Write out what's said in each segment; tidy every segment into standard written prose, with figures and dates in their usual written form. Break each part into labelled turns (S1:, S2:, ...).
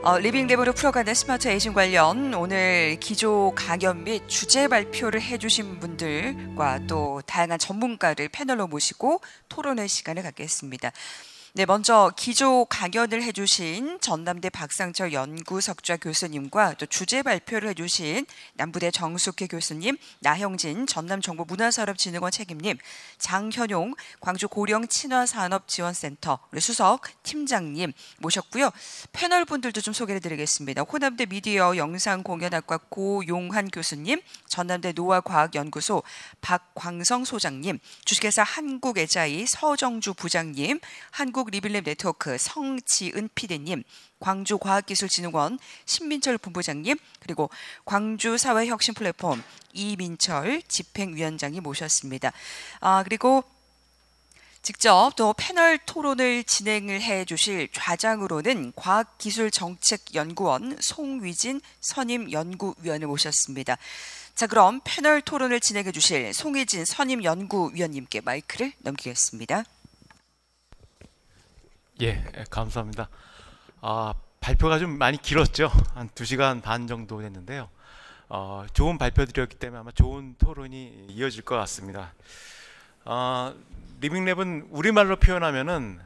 S1: 리빙랩으로 풀어가는 스마트 에이징 관련 오늘 기조 강연 및 주제 발표를 해주신 분들과 또 다양한 전문가를 패널로 모시고 토론의 시간을 갖겠습니다. 네, 먼저 기조 강연을 해주신 전남대 박상철 연구석좌 교수님과 또 주제 발표를 해주신 남부대 정숙희 교수님, 나형진 전남정보문화산업진흥원 책임님, 장현용 광주 고령 친화산업지원센터 수석 팀장님 모셨고요. 패널 분들도 좀 소개를 드리겠습니다. 호남대 미디어 영상공연학과 고용환 교수님, 전남대 노화과학연구소 박광성 소장님, 주식회사 한국에자이 서정주 부장님, 한국 리빙랩 네트워크 성지은 PD님, 광주과학기술진흥원 신민철 본부장님, 그리고 광주사회혁신 플랫폼 이민철 집행위원장이 모셨습니다. 그리고 직접 또 패널 토론을 진행을 해주실 좌장으로는 과학기술정책연구원 송위진 선임연구위원을 모셨습니다. 자, 그럼 패널 토론을 진행해 주실 송위진 선임연구위원님께 마이크를 넘기겠습니다.
S2: 예, 감사합니다. 발표가 좀 많이 길었죠. 한 2시간 반 정도 됐는데요. 좋은 발표들이었기 때문에 아마 좋은 토론이 이어질 것 같습니다. 리빙랩은 우리말로 표현하면은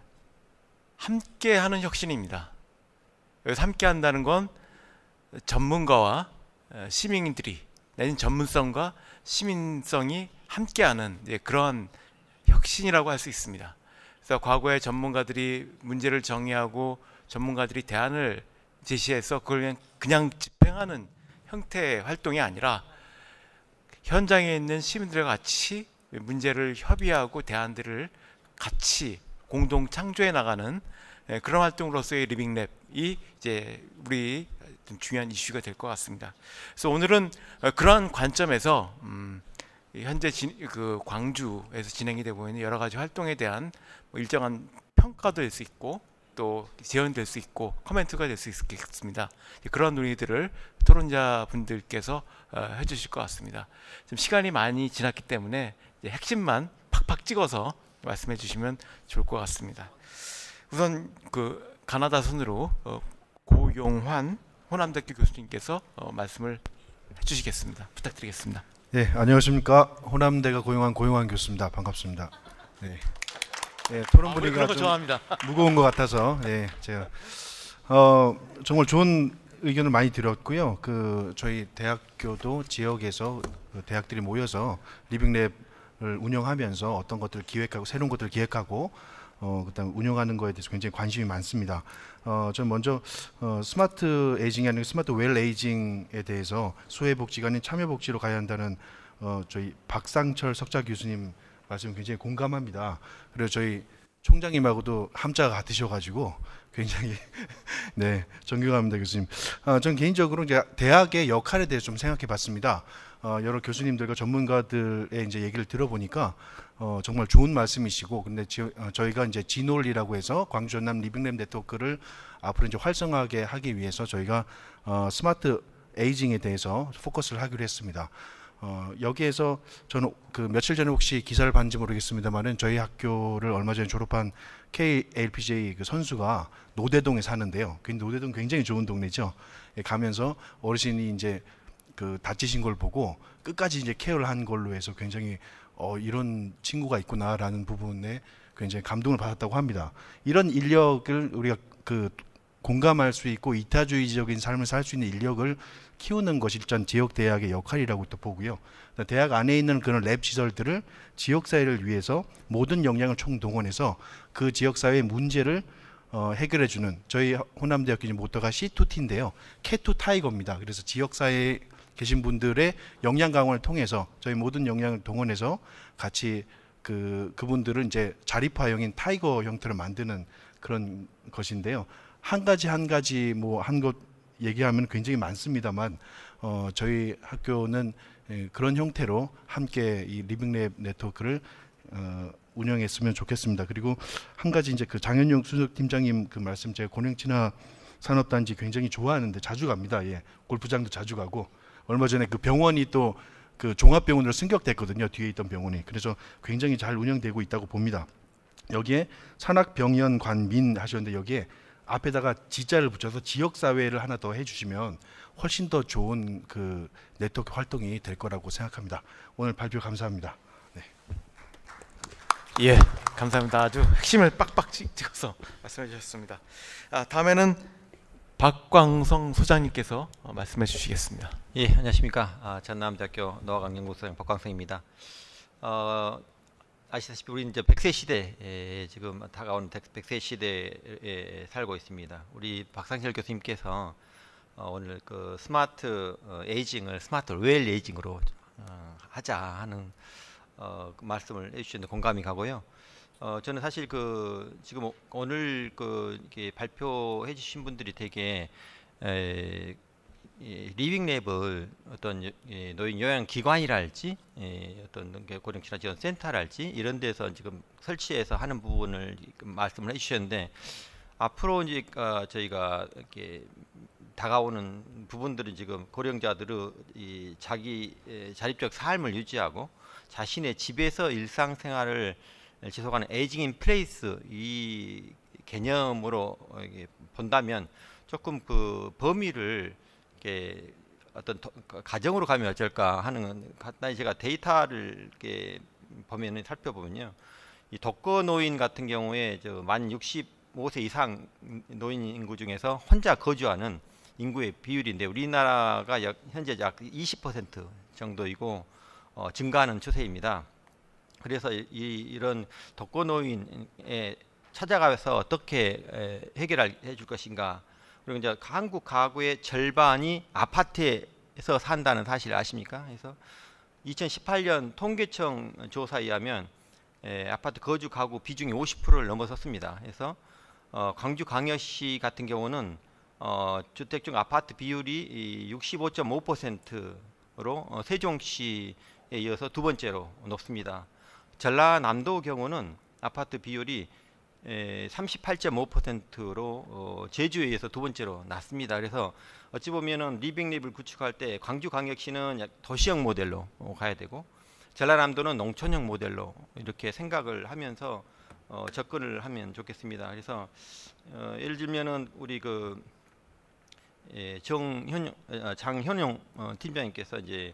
S2: 함께하는 혁신입니다. 여기서 함께한다는 건 전문가와 시민들이 내는 전문성과 시민성이 함께하는 그런 혁신이라고 할 수 있습니다. 그래서 과거에 전문가들이 문제를 정의하고 전문가들이 대안을 제시해서 그걸 그냥 집행하는 형태의 활동이 아니라 현장에 있는 시민들과 같이 문제를 협의하고 대안들을 같이 공동 창조해 나가는 그런 활동으로서의 리빙랩이 이제 우리 좀 중요한 이슈가 될 것 같습니다. 그래서 오늘은 그러한 관점에서 현재 광주에서 진행이 되고 있는 여러 가지 활동에 대한 일정한 평가도 될 수 있고 또 제언될 수 있고 코멘트가 될 수 있겠습니다. 그런 논의들을 토론자 분들께서 해주실 것 같습니다. 지금 시간이 많이 지났기 때문에 이제 핵심만 팍팍 찍어서 말씀해 주시면 좋을 것 같습니다. 우선 가나다 순으로 고용환 호남대학교 교수님께서 말씀을 해주시겠습니다. 부탁드리겠습니다.
S3: 네, 안녕하십니까. 호남대가 고용환 교수입니다. 반갑습니다. 네, 토론 분위기가 좀
S2: 좋아합니다.
S3: 무거운 것 같아서 제가 정말 좋은 의견을 많이 들었고요. 저희 대학교도 지역에서 대학들이 모여서 리빙랩을 운영하면서 어떤 것들을 기획하고 새로운 것들을 기획하고 그다음 운영하는 거에 대해서 굉장히 관심이 많습니다. 전 먼저 스마트 에이징이 아니라 스마트 웰 에이징에 대해서 소외복지가 아닌 참여복지로 가야 한다는 저희 박상철 석좌 교수님 말씀 굉장히 공감합니다. 그리고 저희 총장님하고도 함자가 같으셔가지고 굉장히 존경합니다, 교수님. 전 개인적으로 이제 대학의 역할에 대해서 좀 생각해봤습니다. 여러 교수님들과 전문가들의 이제 얘기를 들어보니까 정말 좋은 말씀이시고, 근데 저희가 이제 진올이라고 해서 광주 전남 리빙랩 네트워크를 앞으로 이제 활성화하게 하기 위해서 저희가 스마트 에이징에 대해서 포커스를 하기로 했습니다. 여기에서 저는 며칠 전에 혹시 기사를 봤는지 모르겠습니다만은 저희 학교를 얼마 전에 졸업한 KLPGA 선수가 노대동에 사는데요. 노대동 굉장히 좋은 동네죠. 가면서 어르신이 이제 다치신 걸 보고 끝까지 이제 케어를 한 걸로 해서 굉장히 이런 친구가 있구나라는 부분에 굉장히 감동을 받았다고 합니다. 이런 인력을 우리가 공감할 수 있고 이타주의적인 삶을 살 수 있는 인력을 키우는 것이 일단 지역 대학의 역할이라고 또 보고요. 대학 안에 있는 그런 랩 시설들을 지역 사회를 위해서 모든 역량을 총동원해서 그 지역 사회의 문제를 해결해 주는, 저희 호남대학교 모토가 C2T인데요. K2 타이거입니다. 그래서 지역 사회에 계신 분들의 역량 강화를 통해서 저희 모든 역량을 동원해서 같이 그분들을 이제 자립화형인 타이거 형태로 만드는 그런 것인데요. 한 가지 한 것 얘기하면 굉장히 많습니다만 저희 학교는 그런 형태로 함께 이 리빙랩 네트워크를 운영했으면 좋겠습니다. 그리고 한 가지 이제 장현용 수석 팀장님 말씀, 제가 고령친화 산업단지 굉장히 좋아하는데 자주 갑니다. 골프장도 자주 가고, 얼마 전에 병원이 또 종합병원으로 승격됐거든요. 뒤에 있던 병원이. 그래서 굉장히 잘 운영되고 있다고 봅니다. 여기에 산학병연 관민 하셨는데 여기에 앞에다가 지자를 붙여서 지역 사회를 하나 더 해주시면 훨씬 더 좋은 그 네트워크 활동이 될 거라고 생각합니다. 오늘 발표 감사합니다. 네.
S2: 예, 감사합니다. 아주 핵심을 빡빡 찍어서 말씀해 주셨습니다. 다음에는 박광성 소장님께서 말씀해 주시겠습니다.
S4: 예, 안녕하십니까. 전남대학교 노학강연구소장 박광성입니다. 아시다시피 우리는 이제 100세 시대에 지금 다가오는 100세 시대에 살고 있습니다. 우리 박상철 교수님께서 오늘 그 스마트 에이징을 스마트 웰 에이징으로 하자 하는 그 말씀을 해주셨는데 공감이 가고요. 저는 사실 그 지금 오늘 그 이렇게 발표해 주신 분들이 되게 리빙랩을 어떤 노인 요양 기관이랄지 어떤 고령친화 지원 센터랄지 이런 데서 지금 설치해서 하는 부분을 말씀을 해주셨는데 앞으로 이제 저희가 이렇게 다가오는 부분들은 지금 고령자들의 이 자기 자립적 삶을 유지하고 자신의 집에서 일상생활을 지속하는 에이징 인 플레이스 이 개념으로 본다면 조금 그 범위를 이렇게 어떤 가정으로 가면 어쩔까 하는 간단히 제가 데이터를 이렇게 보면은 살펴보면요, 이 독거 노인 같은 경우에 만 65세 이상 노인 인구 중에서 혼자 거주하는 인구의 비율인데 우리나라가 현재 약 20% 정도이고 증가하는 추세입니다. 그래서 이런 독거 노인에 찾아가서 어떻게 해결해 줄 것인가. 그리고 이제 한국 가구의 절반이 아파트에서 산다는 사실 아십니까? 그래서 2018년 통계청 조사에 의하면 아파트 거주 가구 비중이 50%를 넘어섰습니다. 그래서 광주광역시 같은 경우는 주택 중 아파트 비율이 65.5%로 세종시에 이어서 두 번째로 높습니다. 전라남도 경우는 아파트 비율이 38.5%로 제주에 의해서 두 번째로 낮습니다. 그래서 어찌 보면은 리빙랩을 구축할 때 광주광역시는 도시형 모델로 가야 되고 전라남도는 농촌형 모델로 이렇게 생각을 하면서 접근을 하면 좋겠습니다. 그래서 예를 들면은 우리 그 장현용 팀장님께서 이제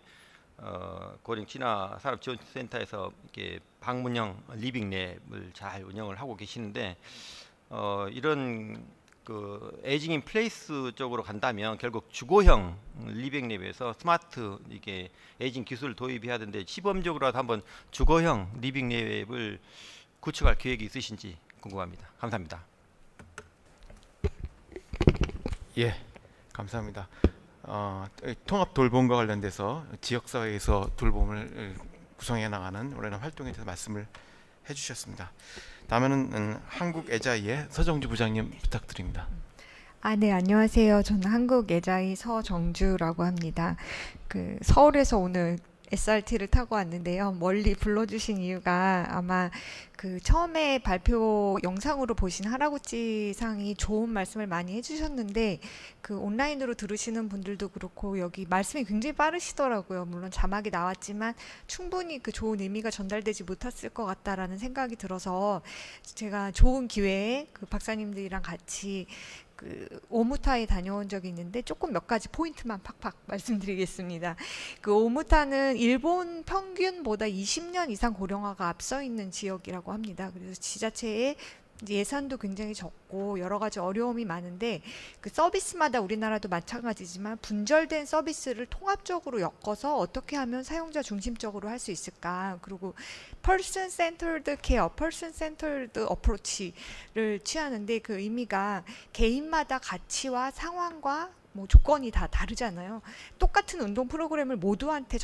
S4: 고령 진화 산업 지원센터에서 이렇게 방문형 리빙랩을 잘 운영을 하고 계시는데 이런 그 에이징 인 플레이스 쪽으로 간다면 결국 주거형 리빙랩에서 스마트 이게 에이징 기술을 도입해야 되는데 시범적으로라도 한번 주거형 리빙랩을 구축할 계획이 있으신지 궁금합니다. 감사합니다.
S2: 예, 감사합니다. 통합 돌봄과 관련돼서 지역사회에서 돌봄을 구성해 나가는 올해는 활동에 대해서 말씀을 해주셨습니다. 다음에는 한국애자이의 서정주 부장님 부탁드립니다.
S5: 네, 안녕하세요. 저는 한국애자이 서정주라고 합니다. 그 서울에서 오늘 SRT를 타고 왔는데요. 멀리 불러주신 이유가 아마 그 처음에 발표 영상으로 보신 할아버지 상이 좋은 말씀을 많이 해주셨는데 그 온라인으로 들으시는 분들도 그렇고 여기 말씀이 굉장히 빠르시더라고요. 물론 자막이 나왔지만 충분히 그 좋은 의미가 전달되지 못했을 것 같다라는 생각이 들어서 제가 좋은 기회에 그 박사님들이랑 같이 그 오무타에 다녀온 적이 있는데 조금 몇 가지 포인트만 팍팍 말씀드리겠습니다. 그 오무타는 일본 평균보다 20년 이상 고령화가 앞서 있는 지역이라고 합니다. 그래서 지자체에 예산도 굉장히 적고 여러 가지 어려움이 많은데 그 서비스마다 우리나라도 마찬가지지만 분절된 서비스를 통합적으로 엮어서 어떻게 하면 사용자 중심적으로 할 수 있을까. 그리고 person centered care, person centered approach를 취하는데 그 의미가 개인마다 가치와 상황과 뭐 조건이 다 다르잖아요. 똑같은 운동 프로그램을 모두한테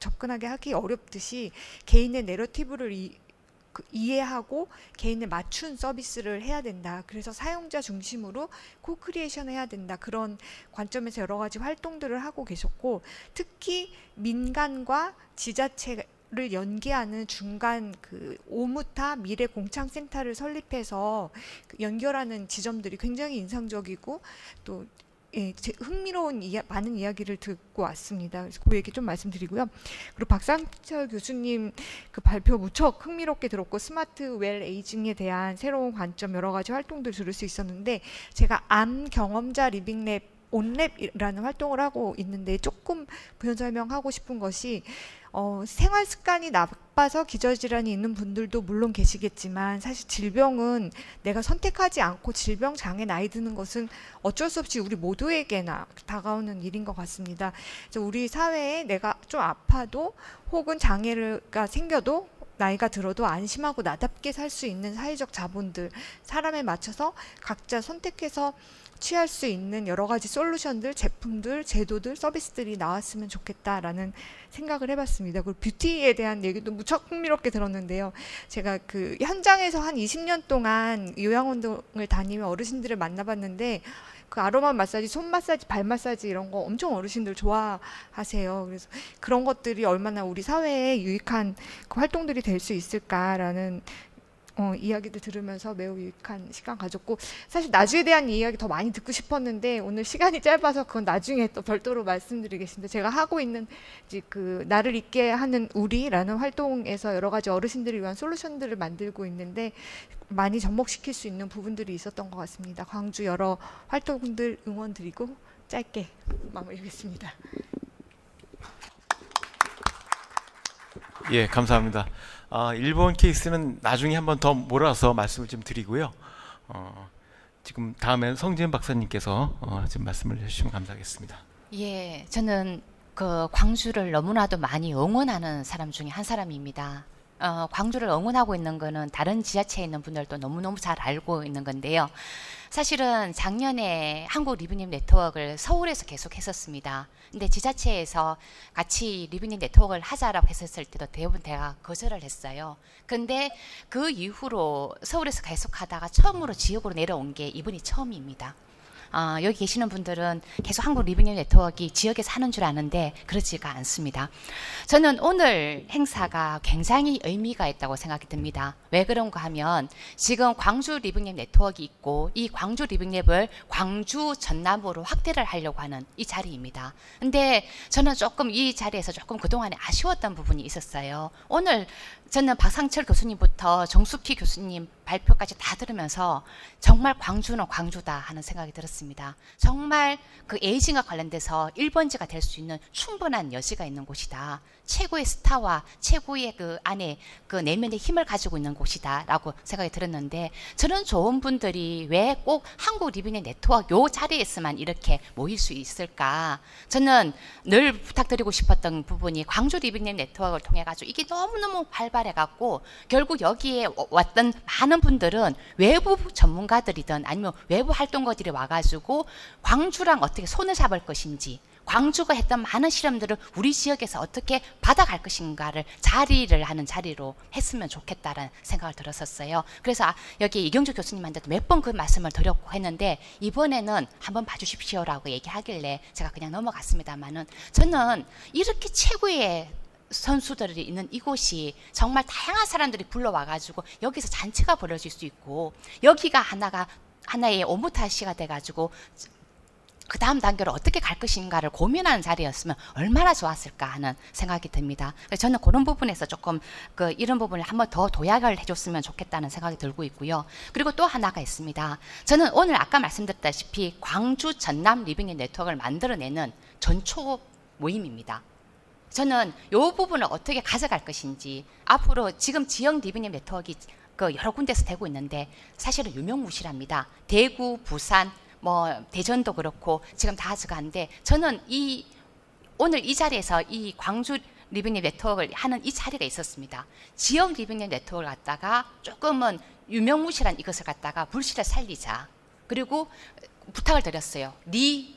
S5: 접근하게 하기 어렵듯이 개인의 내러티브를 이해하고 개인에 맞춘 서비스를 해야 된다. 그래서 사용자 중심으로 코크리에이션 해야 된다. 그런 관점에서 여러 가지 활동들을 하고 계셨고 특히 민간과 지자체를 연계하는 중간 그 오무타 미래 공창센터를 설립해서 연결하는 지점들이 굉장히 인상적이고 또 흥미로운 많은 이야기를 듣고 왔습니다. 그래서 그 얘기 좀 말씀드리고요. 그리고 박상철 교수님 그 발표 무척 흥미롭게 들었고 스마트 웰 에이징에 대한 새로운 관점 여러 가지 활동들 들을 수 있었는데 제가 암 경험자 리빙랩 온랩이라는 활동을 하고 있는데 조금 부연 설명하고 싶은 것이 생활 습관이 나빠서 기저질환이 있는 분들도 물론 계시겠지만 사실 질병은 내가 선택하지 않고 질병 장애 나이 드는 것은 어쩔 수 없이 우리 모두에게나 다가오는 일인 것 같습니다. 그래서 우리 사회에 내가 좀 아파도 혹은 장애가 생겨도 나이가 들어도 안심하고 나답게 살 수 있는 사회적 자본들, 사람에 맞춰서 각자 선택해서 취할 수 있는 여러 가지 솔루션들, 제품들, 제도들, 서비스들이 나왔으면 좋겠다라는 생각을 해봤습니다. 그리고 뷰티에 대한 얘기도 무척 흥미롭게 들었는데요. 제가 그 현장에서 한 20년 동안 요양원을 다니며 어르신들을 만나봤는데 그 아로마 마사지, 손 마사지, 발 마사지 이런 거 엄청 어르신들 좋아하세요. 그래서 그런 것들이 얼마나 우리 사회에 유익한 그 활동들이 될 수 있을까라는 이야기들 들으면서 매우 유익한 시간 가졌고 사실 나주에 대한 이야기 더 많이 듣고 싶었는데 오늘 시간이 짧아서 그건 나중에 또 별도로 말씀드리겠습니다. 제가 하고 있는 이제 그 나를 잊게 하는 우리라는 활동에서 여러 가지 어르신들을 위한 솔루션들을 만들고 있는데 많이 접목시킬 수 있는 부분들이 있었던 것 같습니다. 광주 여러 활동들 응원드리고 짧게 마무리하겠습니다.
S2: 예, 감사합니다. 일본 케이스는 나중에 한번 더 몰아서 말씀을 좀 드리고요. 지금 다음에 성지은 박사님께서 지금 말씀을 해주시면 감사하겠습니다.
S6: 예, 저는 그 광주를 너무나도 많이 응원하는 사람 중에 한 사람입니다. 광주를 응원하고 있는 거는 다른 지자체에 있는 분들도 너무너무 잘 알고 있는 건데요. 사실은 작년에 한국 리빙랩 네트워크를 서울에서 계속 했었습니다. 근데 지자체에서 같이 리빙랩 네트워크를 하자라고 했었을 때도 대부분 제가 거절을 했어요. 근데 그 이후로 서울에서 계속 하다가 처음으로 지역으로 내려온 게 이번이 처음입니다. 여기 계시는 분들은 계속 한국 리빙랩 네트워크 지역에서 하는 줄 아는데 그렇지가 않습니다. 저는 오늘 행사가 굉장히 의미가 있다고 생각이 듭니다. 왜 그런가 하면 지금 광주 리빙랩 네트워크 있고 이 광주 리빙랩을 광주 전남으로 확대를 하려고 하는 이 자리입니다. 근데 저는 조금 이 자리에서 조금 그동안에 아쉬웠던 부분이 있었어요. 오늘 저는 박상철 교수님부터 정숙희 교수님 발표까지 다 들으면서 정말 광주는 광주다 하는 생각이 들었습니다. 정말 그 에이징과 관련돼서 1번지가 될 수 있는 충분한 여지가 있는 곳이다. 최고의 스타와 최고의 그 안에 그 내면의 힘을 가지고 있는 곳이다 라고 생각이 들었는데 저는 좋은 분들이 왜 꼭 한국 리빙랩 네트워크 요 자리에서만 이렇게 모일 수 있을까. 저는 늘 부탁드리고 싶었던 부분이 광주 리빙랩 네트워크를 통해 가지고 이게 너무너무 발발해 갖고 결국 여기에 왔던 많은 분들은 외부 전문가들이든 아니면 외부 활동가들이 와가지고 광주랑 어떻게 손을 잡을 것인지 광주가 했던 많은 실험들을 우리 지역에서 어떻게 받아갈 것인가를 자리를 하는 자리로 했으면 좋겠다는 생각을 들었었어요. 그래서 여기 이경주 교수님한테도 몇 번 그 말씀을 드렸고 했는데 이번에는 한번 봐주십시오라고 얘기하길래 제가 그냥 넘어갔습니다만은 저는 이렇게 최고의 선수들이 있는 이곳이 정말 다양한 사람들이 불러와가지고 여기서 잔치가 벌어질 수 있고 여기가 하나의 오므타시가 돼가지고 그 다음 단계로 어떻게 갈 것인가를 고민하는 자리였으면 얼마나 좋았을까 하는 생각이 듭니다. 그래서 저는 그런 부분에서 조금 이런 부분을 한번 더 도약을 해줬으면 좋겠다는 생각이 들고 있고요. 그리고 또 하나가 있습니다. 저는 오늘 아까 말씀드렸다시피 광주 전남 리빙랩 네트워크를 만들어내는 전초 모임입니다. 저는 이 부분을 어떻게 가져갈 것인지 앞으로 지금 지역 리빙랩 네트워크 여러 군데서 되고 있는데 사실은 유명무실합니다. 대구, 부산, 대전도 그렇고 지금 다 가져가는데 저는 오늘 이 자리에서 이 광주 리빙랩 네트워크를 하는 이 자리가 있었습니다. 지역 리빙랩 네트워크를 갖다가 조금은 유명무실한 이것을 갖다가 불씨를 살리자. 그리고 부탁을 드렸어요.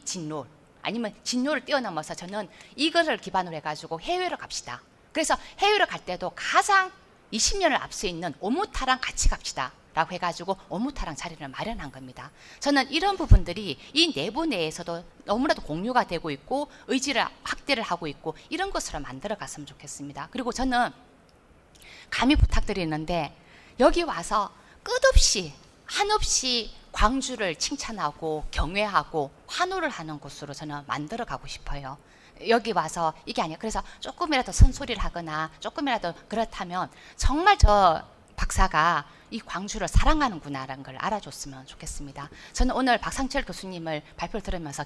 S6: 진롤 아니면 진로를 뛰어넘어서 저는 이거를 기반으로 해가지고 해외로 갑시다. 그래서 해외로 갈 때도 가장 20년을 앞서 있는 오무타랑 같이 갑시다. 라고 해가지고 오무타랑 자리를 마련한 겁니다. 저는 이런 부분들이 이 내부 내에서도 너무나도 공유가 되고 있고 의지를 확대를 하고 있고 이런 것으로 만들어 갔으면 좋겠습니다. 그리고 저는 감히 부탁드리는데 여기 와서 끝없이 한없이 광주를 칭찬하고 경외하고 환호를 하는 곳으로 저는 만들어 가고 싶어요. 여기 와서 이게 아니야. 그래서 조금이라도 선소리를 하거나 조금이라도 그렇다면 정말 저 박사가 이 광주를 사랑하는구나라는 걸 알아줬으면 좋겠습니다. 저는 오늘 박상철 교수님을 발표를 들으면서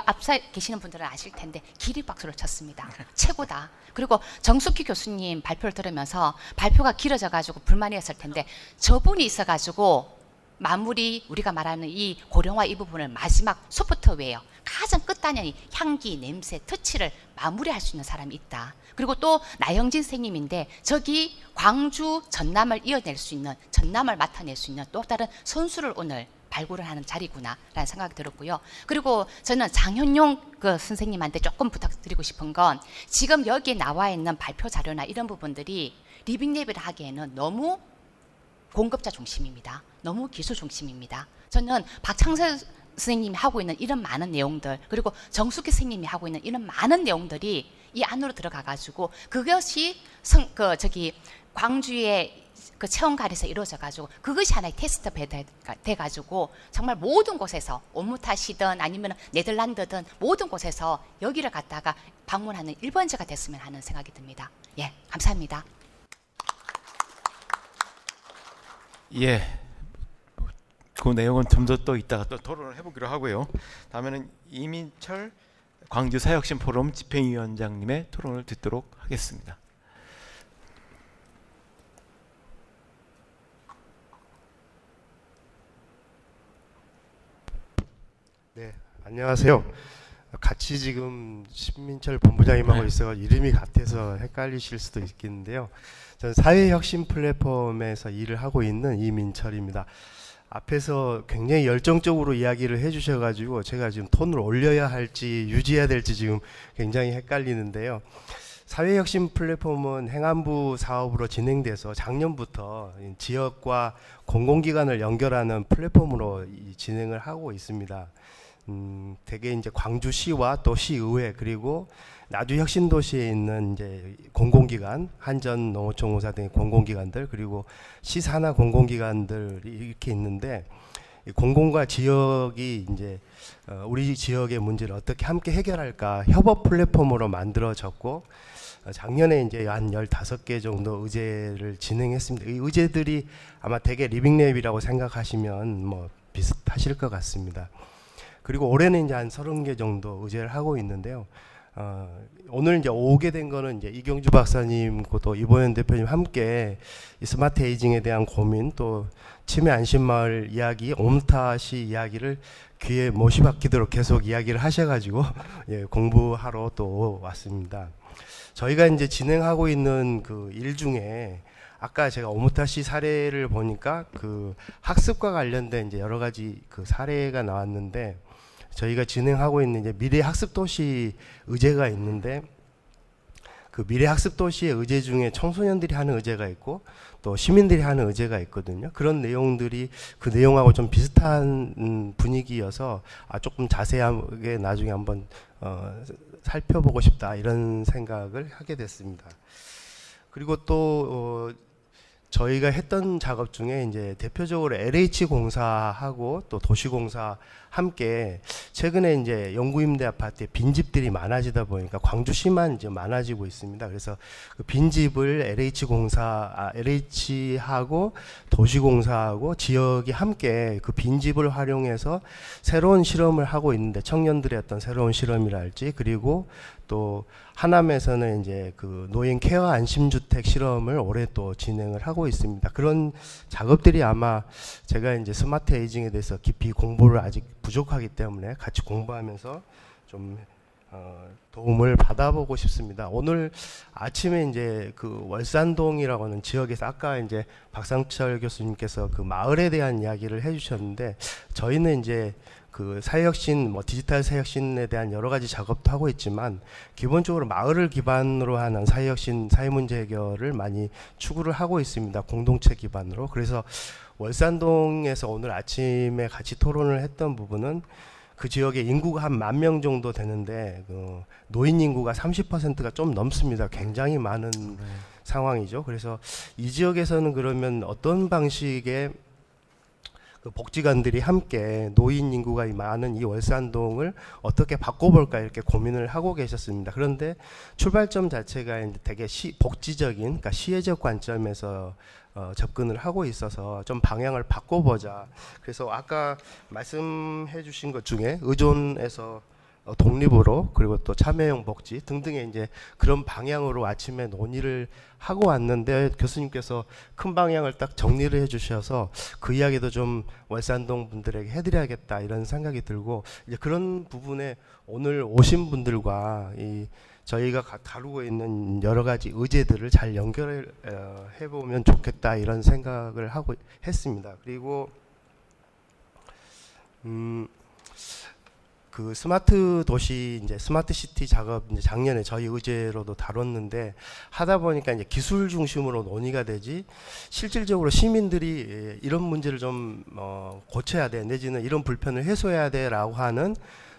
S6: 앞서 계시는 분들은 아실 텐데 기립박수를 쳤습니다. 최고다. 그리고 정숙희 교수님 발표를 들으면서 발표가 길어져가지고 불만이었을 텐데 저분이 있어가지고 마무리 우리가 말하는 이 고령화 이 부분을 마지막 소프트웨어 가장 끝단연이 향기, 냄새, 터치를 마무리할 수 있는 사람이 있다. 그리고 또 나영진 선생님인데 저기 광주 전남을 이어낼 수 있는 전남을 맡아낼 수 있는 또 다른 선수를 오늘 발굴을 하는 자리구나라는 생각이 들었고요. 그리고 저는 장현용 그 선생님한테 조금 부탁드리고 싶은 건 지금 여기에 나와 있는 발표 자료나 이런 부분들이 리빙랩을 하기에는 너무 공급자 중심입니다. 너무 기술 중심입니다. 저는 박창선 선생님이 하고 있는 이런 많은 내용들 그리고 정숙희 선생님이 하고 있는 이런 많은 내용들이 이 안으로 들어가 가지고 그것이 광주의 그 체험관에서 이루어져 가지고 그것이 하나의 테스트 돼 가지고 정말 모든 곳에서 오무타시든 아니면 네덜란드든 모든 곳에서 여기를 갖다가 방문하는 1번지가 됐으면 하는 생각이 듭니다. 예, 감사합니다.
S2: 예, 그 내용은 좀 더 또 이따가 또 토론을 해보기로 하고요. 다음에는 이민철 광주 사회혁신 포럼 집행위원장님의 토론을 듣도록 하겠습니다.
S7: 네, 안녕하세요. 같이 지금 신민철 본부장님하고 있어서 이름이 같아서 헷갈리실 수도 있겠는데요. 저는 사회혁신 플랫폼에서 일을 하고 있는 이민철입니다. 앞에서 굉장히 열정적으로 이야기를 해주셔가지고 제가 지금 톤을 올려야 할지 유지해야 될지 지금 굉장히 헷갈리는데요. 사회혁신 플랫폼은 행안부 사업으로 진행돼서 작년부터 지역과 공공기관을 연결하는 플랫폼으로 진행을 하고 있습니다. 대개 이제 광주시와 또 시의회 그리고 나주혁신도시에 있는 이제 공공기관, 한전, 농어촌공사 등의 공공기관들 그리고 시산하 공공기관들이 이렇게 있는데 공공과 지역이 이제 우리 지역의 문제를 어떻게 함께 해결할까 협업 플랫폼으로 만들어졌고 작년에 이제 한 15개 정도 의제를 진행했습니다. 이 의제들이 아마 대개 리빙랩이라고 생각하시면 뭐 비슷하실 것 같습니다. 그리고 올해는 이제 한 30개 정도 의제를 하고 있는데요. 오늘 이제 오게 된 거는 이제 이경주 박사님, 또 이보현 대표님 함께 이 스마트 에이징에 대한 고민, 또 치매 안심마을 이야기, 옴타시 이야기를 귀에 못이 박히도록 계속 이야기를 하셔가지고 예, 공부하러 또 왔습니다. 저희가 이제 진행하고 있는 그 일 중에 아까 제가 오무타시 사례를 보니까 그 학습과 관련된 이제 여러 가지 그 사례가 나왔는데 저희가 진행하고 있는 이제 미래 학습 도시 의제가 있는데 그 미래 학습 도시의 의제 중에 청소년들이 하는 의제가 있고 또 시민들이 하는 의제가 있거든요. 그런 내용들이 그 내용하고 좀 비슷한 분위기여서 조금 자세하게 나중에 한번 살펴보고 싶다 이런 생각을 하게 됐습니다. 그리고 또 저희가 했던 작업 중에 이제 대표적으로 LH공사하고 또 도시공사 함께 최근에 이제 영구임대 아파트에 빈집들이 많아지다 보니까 광주시만 이제 많아지고 있습니다. 그래서 그 빈집을 LH하고 도시공사하고 지역이 함께 그 빈집을 활용해서 새로운 실험을 하고 있는데 청년들의 어떤 새로운 실험이랄지 그리고 또 하남에서는 이제 그 노인 케어 안심주택 실험을 올해 또 진행을 하고 있습니다. 그런 작업들이 아마 제가 이제 스마트 에이징에 대해서 깊이 공부를 아직 부족하기 때문에 같이 공부하면서 좀 도움을 받아보고 싶습니다. 오늘 아침에 이제 그 월산동이라고 하는 지역에서 아까 이제 박상철 교수님께서 그 마을에 대한 이야기를 해주셨는데 저희는 이제 그 사회혁신, 뭐 디지털 사회혁신에 대한 여러 가지 작업도 하고 있지만 기본적으로 마을을 기반으로 하는 사회혁신, 사회문제 해결을 많이 추구를 하고 있습니다. 공동체 기반으로. 그래서 월산동에서 오늘 아침에 같이 토론을 했던 부분은 그 지역의 인구가 한 10,000명 정도 되는데 그 노인 인구가 30%가 좀 넘습니다. 굉장히 많은 상황이죠. 그래서 이 지역에서는 그러면 어떤 방식의 그 복지관들이 함께 노인 인구가 많은 이 월산동을 어떻게 바꿔볼까 이렇게 고민을 하고 계셨습니다. 그런데 출발점 자체가 이제 되게 복지적인, 그러니까 시혜적 관점에서 접근을 하고 있어서 좀 방향을 바꿔보자. 그래서 아까 말씀해 주신 것 중에 의존에서 독립으로, 그리고 또 참여형 복지 등등의 이제 그런 방향으로 아침에 논의를 하고 왔는데, 교수님께서 큰 방향을 딱 정리를 해 주셔서 그 이야기도 좀 월산동 분들에게 해드려야겠다 이런 생각이 들고, 이제 그런 부분에 오늘 오신 분들과 이 저희가 다루고 있는 여러 가지 의제들을 잘 연결을 해보면 좋겠다 이런 생각을 하고 했습니다. 그리고 그 스마트 도시, 이제 스마트 시티 작업, 이제 작년에 저희 의제로도 다뤘는데, 하다 보니까 이제 기술 중심으로 논의가 되지, 실질적으로 시민들이 이런 문제를 좀 고쳐야 돼, 내지는 이런 불편을 해소해야 돼라고 하는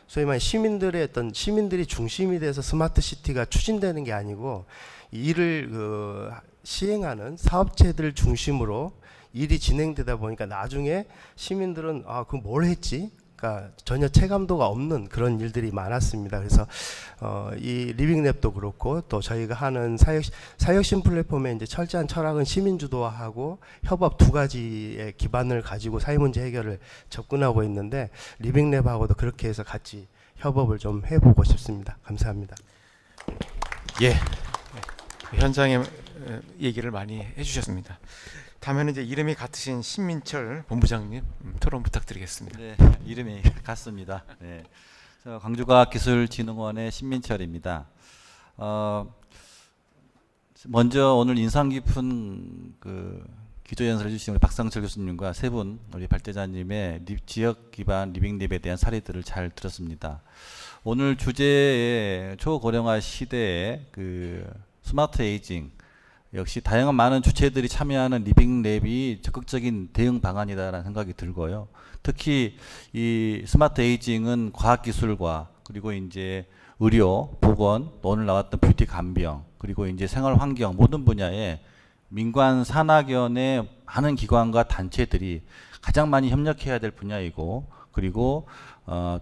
S7: 소위 말해 시민들의 어떤, 시민들이 중심이 돼서 스마트 시티가 추진되는 게 아니고, 이를 시행하는 사업체들 중심으로 일이 진행되다 보니까 나중에 시민들은 그 뭘 했지? 그러니까 전혀 체감도가 없는 그런 일들이 많았습니다. 그래서 이 리빙랩도 그렇고, 또 저희가 하는 사회혁신 플랫폼의 이제 철저한 철학은 시민주도화하고 협업 두 가지의 기반을 가지고 사회 문제 해결을 접근하고 있는데, 리빙랩하고도 그렇게 해서 같이 협업을 좀 해보고 싶습니다. 감사합니다.
S2: 예, 현장의 얘기를 많이 해주셨습니다. 다음에는 이제 이름이 같으신 신민철 본부장님 토론 부탁드리겠습니다.
S8: 네, 이름이 같습니다. 네, 광주과학기술진흥원의 신민철입니다. 먼저 오늘 인상 깊은 그 기조 연설을 해주신 우리 박상철 교수님과 세 분 우리 발제자님의 지역 기반 리빙랩에 대한 사례들을 잘 들었습니다. 오늘 주제의 초고령화 시대의 그 스마트 에이징, 역시 다양한 많은 주체들이 참여하는 리빙랩이 적극적인 대응 방안이다라는 생각이 들고요. 특히 이 스마트 에이징은 과학기술과, 그리고 이제 의료, 보건, 또 오늘 나왔던 뷰티 간병, 그리고 이제 생활환경 모든 분야에 민관 산학연의 많은 기관과 단체들이 가장 많이 협력해야 될 분야이고, 그리고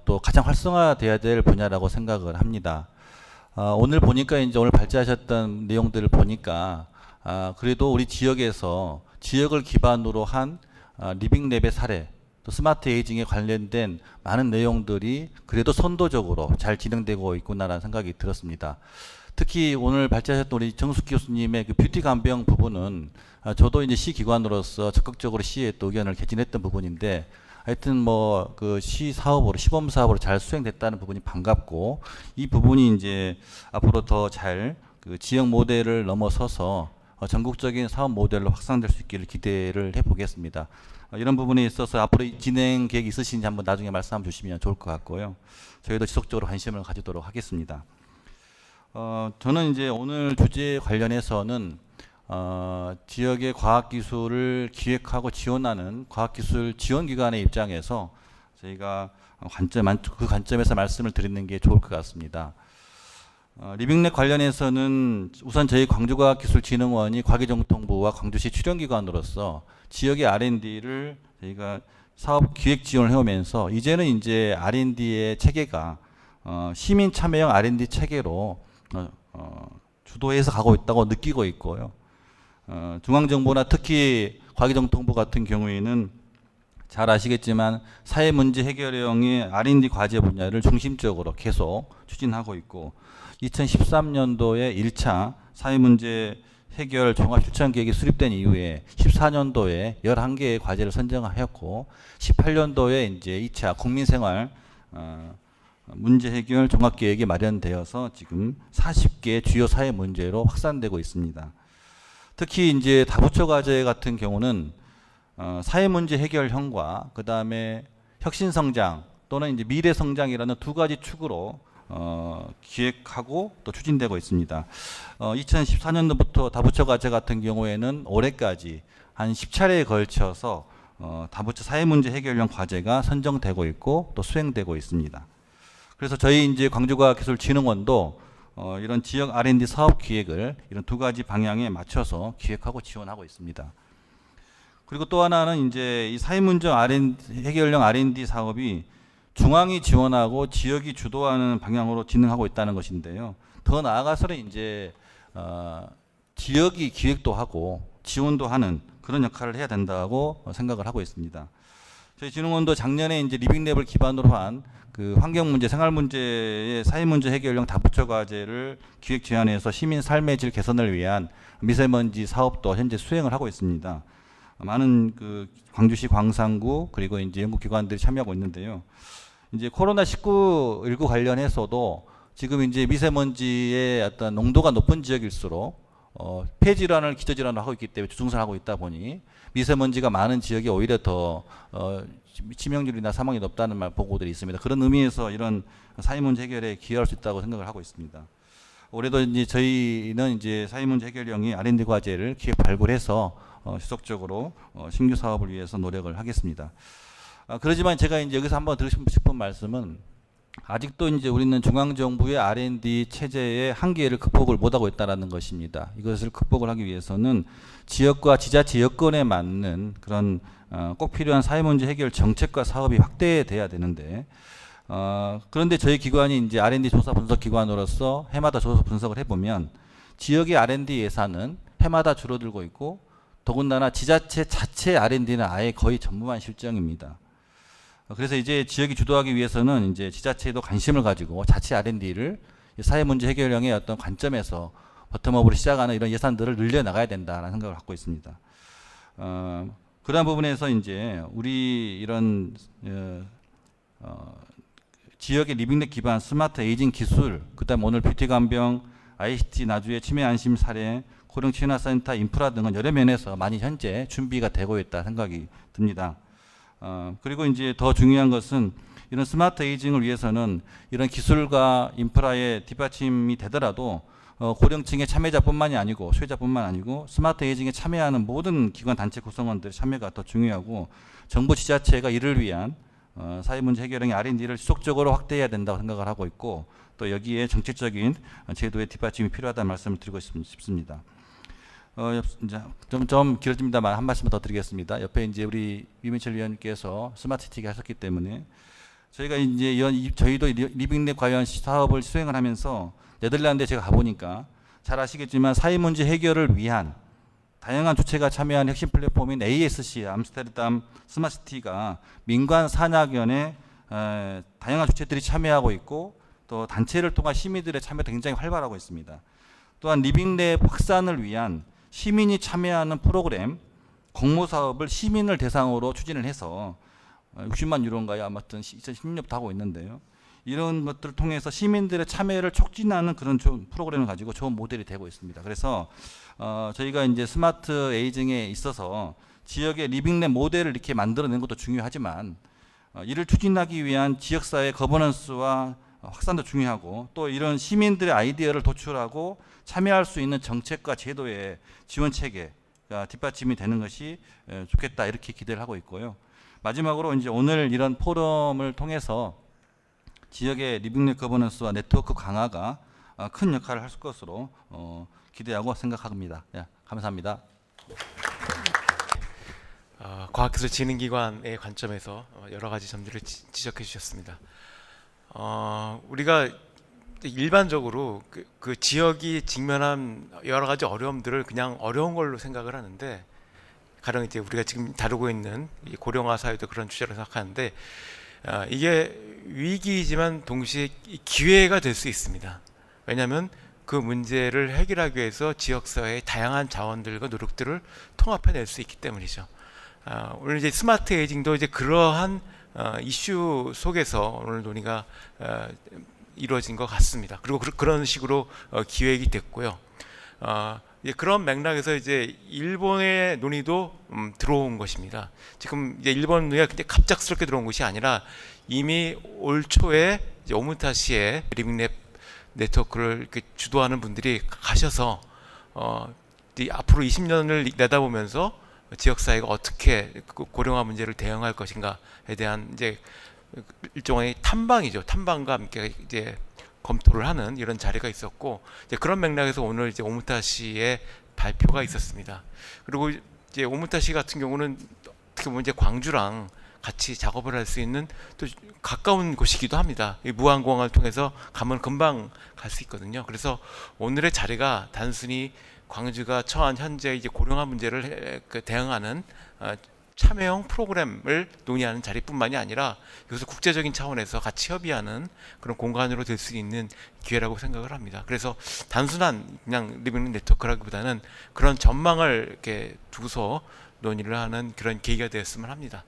S8: 또 가장 활성화돼야 될 분야라고 생각을 합니다. 오늘 보니까 이제 오늘 발제하셨던 내용들을 보니까 그래도 우리 지역에서 지역을 기반으로 한 리빙랩의 사례, 또 스마트 에이징에 관련된 많은 내용들이 그래도 선도적으로 잘 진행되고 있구나라는 생각이 들었습니다. 특히 오늘 발제하셨던 우리 정숙 교수님의 그 뷰티 간병 부분은 저도 이제 시기관으로서 적극적으로 시에 또 의견을 개진했던 부분인데, 하여튼 뭐 그 시 사업으로, 시범 사업으로 잘 수행됐다는 부분이 반갑고, 이 부분이 이제 앞으로 더 잘 그 지역 모델을 넘어서서 전국적인 사업 모델로 확산될 수 있기를 기대를 해보겠습니다. 이런 부분에 있어서 앞으로 진행 계획이 있으신지 한번 나중에 말씀 주시면 좋을 것 같고요. 저희도 지속적으로 관심을 가지도록 하겠습니다. 저는 이제 오늘 주제 관련해서는 지역의 과학기술을 기획하고 지원하는 과학기술 지원기관의 입장에서 저희가 그 관점에서 말씀을 드리는 게 좋을 것 같습니다. 리빙랩 관련해서는 우선 저희 광주과학기술진흥원이 과기정통부와 광주시 출연기관으로서 지역의 R&D를 저희가 사업 기획 지원을 해오면서, 이제는 이제 R&D의 체계가 시민 참여형 R&D 체계로 주도해서 가고 있다고 느끼고 있고요. 중앙정부나 특히 과기정통부 같은 경우에는 잘 아시겠지만 사회문제 해결형의 R&D 과제 분야를 중심적으로 계속 추진하고 있고, 2013년도에 1차 사회문제 해결 종합실천계획이 수립된 이후에 14년도에 11개의 과제를 선정하였고, 18년도에 이제 2차 국민생활 문제 해결 종합계획이 마련되어서 지금 40개 주요 사회 문제로 확산되고 있습니다. 특히 이제 다부처 과제 같은 경우는 사회 문제 해결형과 그 다음에 혁신성장 또는 이제 미래성장이라는 두 가지 축으로 기획하고 또 추진되고 있습니다. 2014년도부터 다부처 과제 같은 경우에는 올해까지 한 10차례에 걸쳐서 다부처 사회문제 해결형 과제가 선정되고 있고 또 수행되고 있습니다. 그래서 저희 이제 광주과학기술진흥원도 이런 지역 R&D 사업 기획을 이런 두 가지 방향에 맞춰서 기획하고 지원하고 있습니다. 그리고 또 하나는 이제 이 사회문제 해결형 R&D 사업이 중앙이 지원하고 지역이 주도하는 방향으로 진행하고 있다는 것인데요. 더 나아가서는 이제 지역이 기획도 하고 지원도 하는 그런 역할을 해야 된다고 생각을 하고 있습니다. 저희 진흥원도 작년에 이제 리빙랩을 기반으로 한 그 환경 문제, 생활 문제의 사회 문제 해결형 다부처 과제를 기획 제안해서 시민 삶의 질 개선을 위한 미세먼지 사업도 현재 수행을 하고 있습니다. 많은 그 광주시 광산구 그리고 이제 연구기관들이 참여하고 있는데요. 이제 코로나19 관련해서도 지금 이제 미세먼지의 어떤 농도가 높은 지역일수록 폐질환을 기저질환을 하고 있기 때문에 주중선하고 있다 보니 미세먼지가 많은 지역이 오히려 더 치명률이나 사망이 높다는 보고들이 있습니다. 그런 의미에서 이런 사회문제 해결에 기여할 수 있다고 생각을 하고 있습니다. 올해도 이제 저희는 이제 사회문제 해결형이 R&D 과제를 기획 발굴해서 지속적으로 신규 사업을 위해서 노력을 하겠습니다. 그렇지만 제가 이제 여기서 한번 드리고 싶은 말씀은 아직도 이제 우리는 중앙정부의 R&D 체제의 한계를 극복을 못하고 있다는 것입니다. 이것을 극복을 하기 위해서는 지역과 지자체 여건에 맞는 그런 꼭 필요한 사회문제 해결 정책과 사업이 확대돼야 되는데 그런데 저희 기관이 이제 R&D 조사 분석 기관으로서 해마다 조사 분석을 해보면 지역의 R&D 예산은 해마다 줄어들고 있고 더군다나 지자체 자체 R&D는 아예 거의 전무한 실정입니다. 그래서 이제 지역이 주도하기 위해서는 이제 지자체도 관심을 가지고 자체 R&D를 사회문제 해결형의 어떤 관점에서 버텀업으로 시작하는 이런 예산들을 늘려나가야 된다는 생각을 갖고 있습니다. 그러한 부분에서 이제 우리 이런 지역의 리빙랩 기반 스마트 에이징 기술, 그다음 오늘 뷰티 간병, ICT 나주의 치매 안심 사례, 고령 치료센터 인프라 등은 여러 면에서 많이 현재 준비가 되고 있다 생각이 듭니다. 그리고 이제 더 중요한 것은 이런 스마트 에이징을 위해서는 이런 기술과 인프라의 뒷받침이 되더라도 고령층의 참여자뿐만이 아니고 소유자뿐만 아니고 스마트 에이징에 참여하는 모든 기관 단체 구성원들의 참여가 더 중요하고 정부 지자체가 이를 위한 사회문제 해결형의 R&D를 지속적으로 확대해야 된다고 생각을 하고 있고 또 여기에 정책적인 제도의 뒷받침이 필요하다는 말씀을 드리고 싶습니다. 이제 좀 길어집니다만 한 말씀만 더 드리겠습니다. 옆에 이제 우리 유민철 위원님께서 스마트시티 하셨기 때문에 저희가 이제 저희도 리빙랩 관련 사업을 수행을 하면서 네덜란드에 제가 가보니까 잘 아시겠지만 사회문제 해결을 위한 다양한 주체가 참여한 핵심 플랫폼인 ASC 암스테르담 스마트시티가 민관 산학연의 다양한 주체들이 참여하고 있고 또 단체를 통한 시민들의 참여도 굉장히 활발하고 있습니다. 또한 리빙랩 확산을 위한 시민이 참여하는 프로그램 공모사업을 시민을 대상으로 추진을 해서 60만 유로인가요? 아무튼 2016년부터 하고 있는데요. 이런 것들을 통해서 시민들의 참여를 촉진하는 그런 좋은 프로그램을 가지고 좋은 모델이 되고 있습니다. 그래서 저희가 이제 스마트 에이징에 있어서 지역의 리빙랩 모델을 이렇게 만들어내는 것도 중요하지만 이를 추진하기 위한 지역사회 거버넌스와 확산도 중요하고 또 이런 시민들의 아이디어를 도출하고 참여할 수 있는 정책과 제도의 지원 체계가 뒷받침이 되는 것이 좋겠다 이렇게 기대를 하고 있고요. 마지막으로 이제 오늘 이런 포럼을 통해서 지역의 리빙랩 거버넌스와 네트워크 강화가 큰 역할을 할 것으로 기대하고 생각합니다. 예, 감사합니다.
S2: 과학기술진흥기관의 관점에서 여러 가지 점들을 지적해 주셨습니다. 우리가 일반적으로 그 지역이 직면한 여러 가지 어려움들을 그냥 어려운 걸로 생각을 하는데 가령 이제 우리가 지금 다루고 있는 이 고령화 사회도 그런 주제로 생각하는데 이게 위기이지만 동시에 기회가 될 수 있습니다. 왜냐하면 그 문제를 해결하기 위해서 지역사회의 다양한 자원들과 노력들을 통합해낼 수 있기 때문이죠. 오늘 이제 스마트 에이징도 이제 그러한 이슈 속에서 오늘 논의가 이루어진 것 같습니다. 그리고 그런 식으로 기획이 됐고요. 이제 그런 맥락에서 이제 일본의 논의도 들어온 것입니다. 지금 이제 일본 논의가 근데 갑작스럽게 들어온 것이 아니라 이미 올 초에 이제 오무타시에 리빙랩 네트워크를 이렇게 주도하는 분들이 가셔서 앞으로 20년을 내다보면서 지역사회가 어떻게 고령화 문제를 대응할 것인가에 대한 이제 일종의 탐방이죠. 탐방과 함께 이제 검토를 하는 이런 자리가 있었고 이제 그런 맥락에서 오늘 이제 오무타시의 발표가 있었습니다. 그리고 이제 오무타시 같은 경우는 어떻게 보면 이제 광주랑 같이 작업을 할 수 있는 또 가까운 곳이기도 합니다. 이 무안공항을 통해서 가면 금방 갈 수 있거든요. 그래서 오늘의 자리가 단순히 광주가 처한 현재 이제 고령화 문제를 대응하는 참여형 프로그램을 논의하는 자리뿐만이 아니라 여기서 국제적인 차원에서 같이 협의하는 그런 공간으로 될 수 있는 기회라고 생각을 합니다. 그래서 단순한 그냥 리빙 네트워크라기보다는 그런 전망을 이렇게 두고서 논의를 하는 그런 계기가 되었으면 합니다.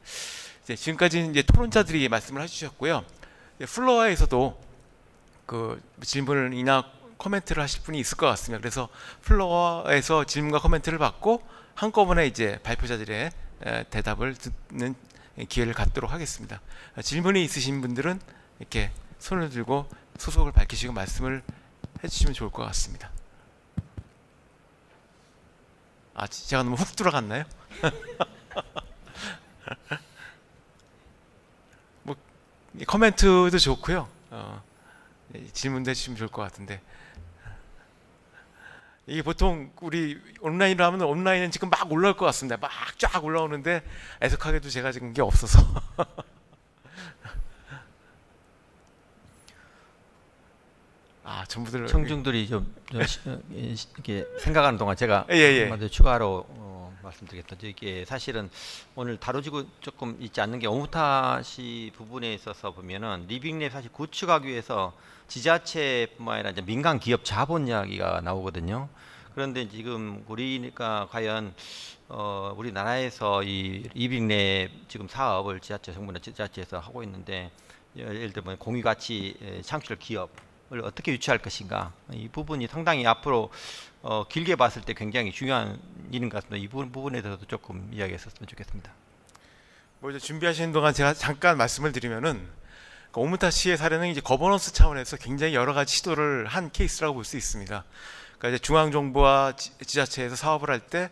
S2: 지금까지 이제 토론자들이 말씀을 해주셨고요. 플로어에서도 그 질문이나 코멘트를 하실 분이 있을 것 같습니다. 그래서 플로어에서 질문과 코멘트를 받고 한꺼번에 이제 발표자들의 대답을 듣는 기회를 갖도록 하겠습니다. 질문이 있으신 분들은 이렇게 손을 들고 소속을 밝히시고 말씀을 해주시면 좋을 것 같습니다. 제가 너무 훅 들어갔나요? 뭐 코멘트도 좋고요. 질문도 해주시면 좋을 것 같은데, 이게 보통 우리 온라인으로 하면 온라인은 지금 막 올라올 것 같습니다. 막 쫙 올라오는데 애석하게도 제가 지금 게 없어서 전부들
S4: 청중들이 좀 이렇게 생각하는 동안 제가 한마디 추가로 말씀드리겠다. 이게 사실은 오늘 다뤄지고 조금 있지 않는 게 오무타시 부분에 있어서 보면은 리빙랩 사실 구축하기 위해서 지자체뿐만 아니라 이제 민간 기업 자본 이야기가 나오거든요. 그런데 지금 우리가 과연 우리나라에서 이 리빙랩 지금 사업을 지자체, 정부나 지자체에서 하고 있는데, 예를 들면 공유가치 창출 기업을 어떻게 유치할 것인가, 이 부분이 상당히 앞으로 길게 봤을 때 굉장히 중요한 일인 것 같습니다. 이 부분에 대해서도 조금 이야기했었으면 좋겠습니다.
S2: 뭐 이제 준비하시는 동안 제가 잠깐 말씀을 드리면은, 오무타시의 사례는 이제 거버넌스 차원에서 굉장히 여러 가지 시도를 한 케이스라고 볼 수 있습니다. 그러니까 이제 중앙정부와 지자체에서 사업을 할 때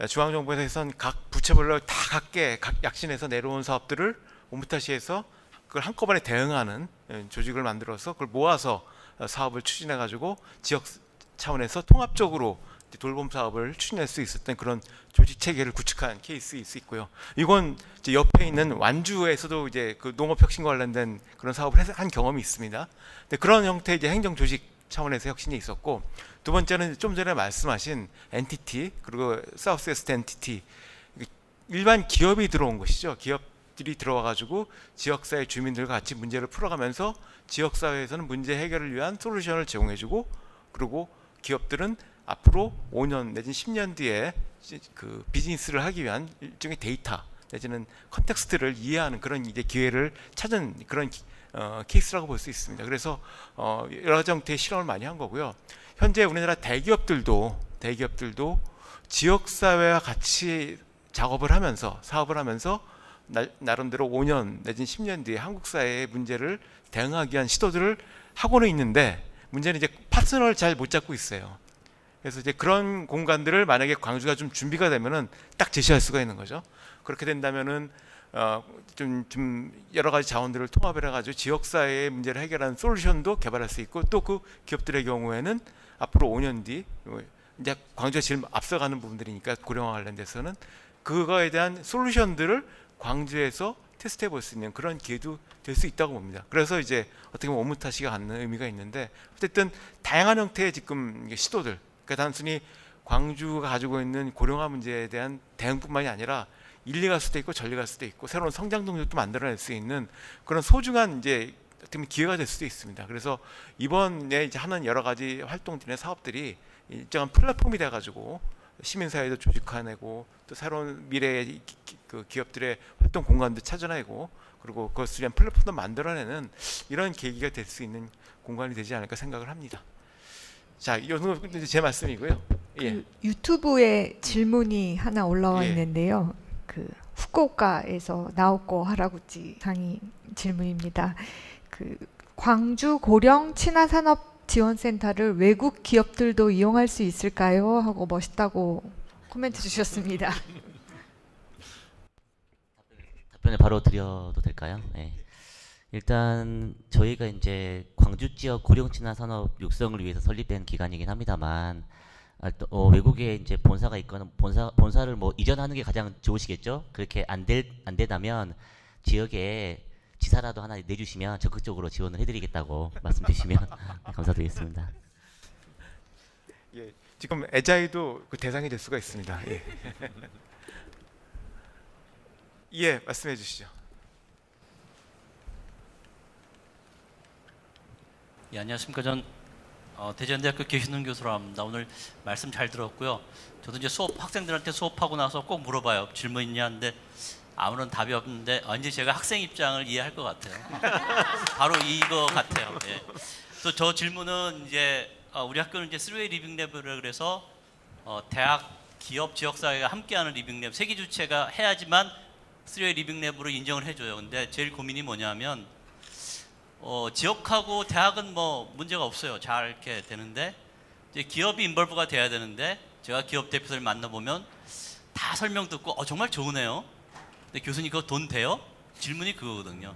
S2: 중앙정부에서는 각 부처별로 다 각계 약신해서 내려온 사업들을 오무타시에서 그걸 한꺼번에 대응하는 조직을 만들어서 그걸 모아서 사업을 추진해가지고 지역 차원에서 통합적으로 돌봄 사업을 추진할 수 있었던 그런 조직 체계를 구축한 케이스일 수 있고요. 이건 이제 옆에 있는 완주에서도 이제 그 농업 혁신과 관련된 그런 사업을 한 경험이 있습니다. 근데 그런 형태의 이제 행정 조직 차원에서 혁신이 있었고, 두 번째는 좀 전에 말씀하신 엔티티, 그리고 사우스웨스트 엔티티, 일반 기업이 들어온 것이죠. 기업들이 들어와가지고 지역사회 주민들과 같이 문제를 풀어가면서 지역사회에서는 문제 해결을 위한 솔루션을 제공해주고, 그리고 기업들은 앞으로 5년 내지는 10년 뒤에 그 비즈니스를 하기 위한 일종의 데이터 내지는 컨텍스트를 이해하는 그런 이제 기회를 찾은 그런 케이스라고 볼 수 있습니다. 그래서 여러 형태의 실험을 많이 한 거고요. 현재 우리나라 대기업들도 지역사회와 같이 작업을 하면서 사업을 하면서 나름대로 5년 내지는 10년 뒤에 한국 사회의 문제를 대응하기 위한 시도들을 하고는 있는데, 문제는 이제 파트너를 잘 못 잡고 있어요. 그래서 이제 그런 공간들을 만약에 광주가 좀 준비가 되면은 딱 제시할 수가 있는 거죠. 그렇게 된다면은 좀 여러 가지 자원들을 통합을 해가지고 지역사회의 문제를 해결하는 솔루션도 개발할 수 있고, 또 그 기업들의 경우에는 앞으로 5년 뒤 이제 광주가 제일 앞서가는 부분들이니까 고령화 관련돼서는 그거에 대한 솔루션들을 광주에서 테스트해 볼 수 있는 그런 기회도 될 수 있다고 봅니다. 그래서 이제 어떻게 보면 오무타시가 갖는 의미가 있는데, 어쨌든 다양한 형태의 지금 시도들, 그러니까 단순히 광주가 가지고 있는 고령화 문제에 대한 대응뿐만이 아니라 일리 갈 수도 있고 전리 갈 수도 있고 새로운 성장 동력도 만들어낼 수 있는 그런 소중한 이제 어떻게 보면 기회가 될 수도 있습니다. 그래서 이번에 이제 하는 여러 가지 활동들의 사업들이 일정한 플랫폼이 돼가지고 시민사회도 조직화내고 또 새로운 미래의 그 기업들의 활동 공간도 찾아내고, 그리고 그것을 위한 플랫폼도 만들어내는 이런 계기가 될 수 있는 공간이 되지 않을까 생각을 합니다. 자, 이건 제 말씀이고요. 예.
S5: 유튜브에 질문이 하나 올라와 있는데요. 그 후쿠오카에서 나오코 하라구치 상이 질문입니다. 그 광주 고령 친화산업 지원센터를 외국 기업들도 이용할 수 있을까요? 하고 멋있다고 코멘트 주셨습니다.
S9: 답변을 바로 드려도 될까요? 네. 일단 저희가 이제 광주 지역 고령 친화 산업 육성을 위해서 설립된 기관이긴 합니다만, 외국에 이제 본사가 있거나 본사를 뭐 이전하는 게 가장 좋으시겠죠. 그렇게 안 된다면 지역에 지사라도 하나 내주시면 적극적으로 지원을 해드리겠다고 말씀 주시면 감사드리겠습니다.
S2: 예, 지금 에자이도 그 대상이 될 수가 있습니다. 예, 예 말씀해 주시죠.
S10: 예, 안녕하십니까. 전 대전대학교 계시는 교수로 합니다. 오늘 말씀 잘 들었고요. 저도 이제 학생들한테 수업하고 나서 꼭 물어봐요. 질문 있냐 하는데 아무런 답이 없는데 이제 제가 학생 입장을 이해할 것 같아요. 바로 이거 같아요. 예. 또 저 질문은 이제 우리 학교는 이제 3웨이 리빙랩을 그래서 대학, 기업, 지역사회가 함께하는 리빙랩 세계 주체가 해야지만 3웨이 리빙랩으로 인정을 해줘요. 근데 제일 고민이 뭐냐면 지역하고 대학은 뭐 문제가 없어요. 잘 이렇게 되는데 이제 기업이 인벌브가 돼야 되는데 제가 기업 대표들 만나보면 다 설명 듣고 정말 좋으네요. 근데 교수님 그거 돈 돼요? 질문이 그거거든요.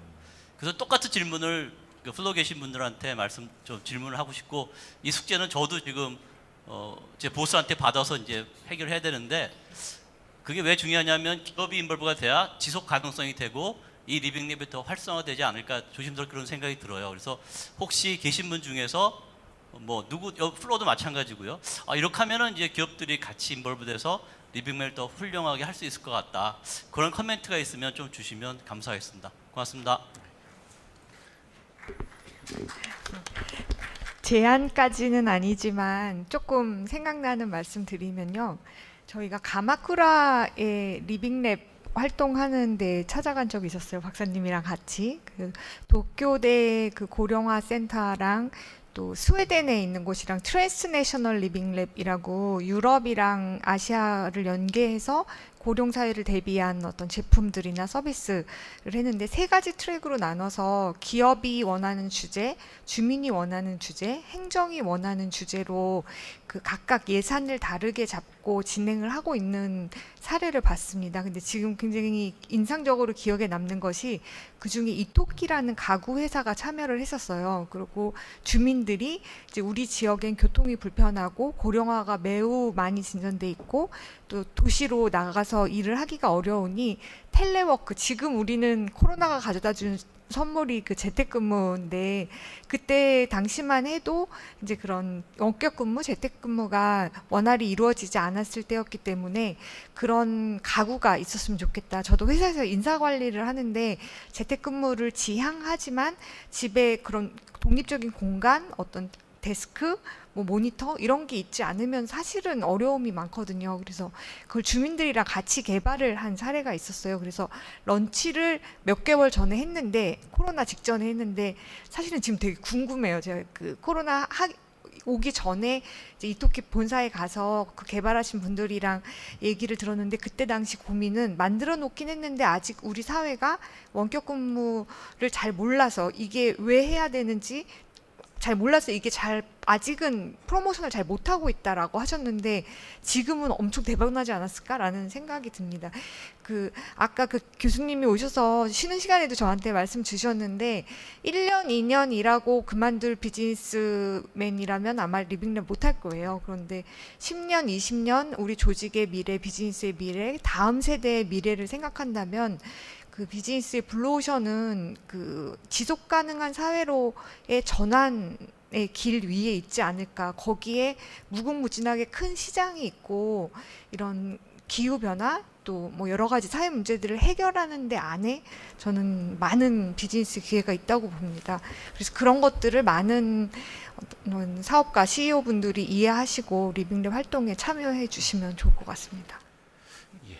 S10: 그래서 똑같은 질문을 플로 계신 분들한테 질문을 하고 싶고 이 숙제는 저도 지금 제 보스한테 받아서 이제 해결해야 되는데 그게 왜 중요하냐면 기업이 인벌브가 돼야 지속 가능성이 되고 이 리빙랩이 더 활성화되지 않을까 조심스럽게 그런 생각이 들어요. 그래서 혹시 계신 분 중에서 뭐 플로도 마찬가지고요. 이렇게 하면은 이제 기업들이 같이 인벌브돼서 리빙랩을 더 훌륭하게 할 수 있을 것 같다. 그런 코멘트가 있으면 좀 주시면 감사하겠습니다. 고맙습니다.
S5: 제안까지는 아니지만 조금 생각나는 말씀 드리면요. 저희가 가마쿠라의 리빙랩 활동하는 데 찾아간 적이 있었어요. 박사님이랑 같이. 도쿄대 그 고령화 센터랑 또 스웨덴에 있는 곳이랑 트랜스내셔널 리빙랩이라고 유럽이랑 아시아를 연계해서 고령사회를 대비한 어떤 제품들이나 서비스를 했는데 3가지 트랙으로 나눠서 기업이 원하는 주제, 주민이 원하는 주제, 행정이 원하는 주제로 그 각각 예산을 다르게 잡고 진행을 하고 있는 사례를 봤습니다. 근데 지금 굉장히 인상적으로 기억에 남는 것이 그중에 이토키라는 가구 회사가 참여를 했었어요. 그리고 주민들이 이제 우리 지역엔 교통이 불편하고 고령화가 매우 많이 진전돼 있고 또 도시로 나가서 일을 하기가 어려우니 텔레워크, 지금 우리는 코로나가 가져다 준 선물이 그 재택근무인데 그때 당시만 해도 이제 그런 원격근무, 재택근무가 원활히 이루어지지 않았을 때였기 때문에 그런 가구가 있었으면 좋겠다. 저도 회사에서 인사관리를 하는데 재택근무를 지향하지만 집에 그런 독립적인 공간, 어떤 데스크, 뭐 모니터 이런 게 있지 않으면 사실은 어려움이 많거든요. 그래서 그걸 주민들이랑 같이 개발을 한 사례가 있었어요. 그래서 런치를 몇 개월 전에 했는데 코로나 직전에 했는데 사실은 지금 되게 궁금해요. 제가 그 코로나 오기 전에 이제 이토키 본사에 가서 그 개발하신 분들이랑 얘기를 들었는데 그때 당시 고민은 만들어 놓긴 했는데 아직 우리 사회가 원격 근무를 잘 몰라서 이게 왜 해야 되는지 잘 몰라서 이게 아직은 프로모션을 잘 못하고 있다라고 하셨는데 지금은 엄청 대박나지 않았을까라는 생각이 듭니다. 아까 그 교수님이 오셔서 쉬는 시간에도 저한테 말씀 주셨는데 1년, 2년 일하고 그만둘 비즈니스맨이라면 아마 리빙랩 못할 거예요. 그런데 10년, 20년 우리 조직의 미래, 비즈니스의 미래, 다음 세대의 미래를 생각한다면 그 비즈니스의 블루오션은 그 지속 가능한 사회로의 전환의 길 위에 있지 않을까. 거기에 무궁무진하게 큰 시장이 있고 이런 기후 변화 또 뭐 여러 가지 사회 문제들을 해결하는 데 안에 저는 많은 비즈니스 기회가 있다고 봅니다. 그래서 그런 것들을 많은 사업가, CEO 분들이 이해하시고 리빙랩 활동에 참여해 주시면 좋을 것 같습니다.
S2: 예.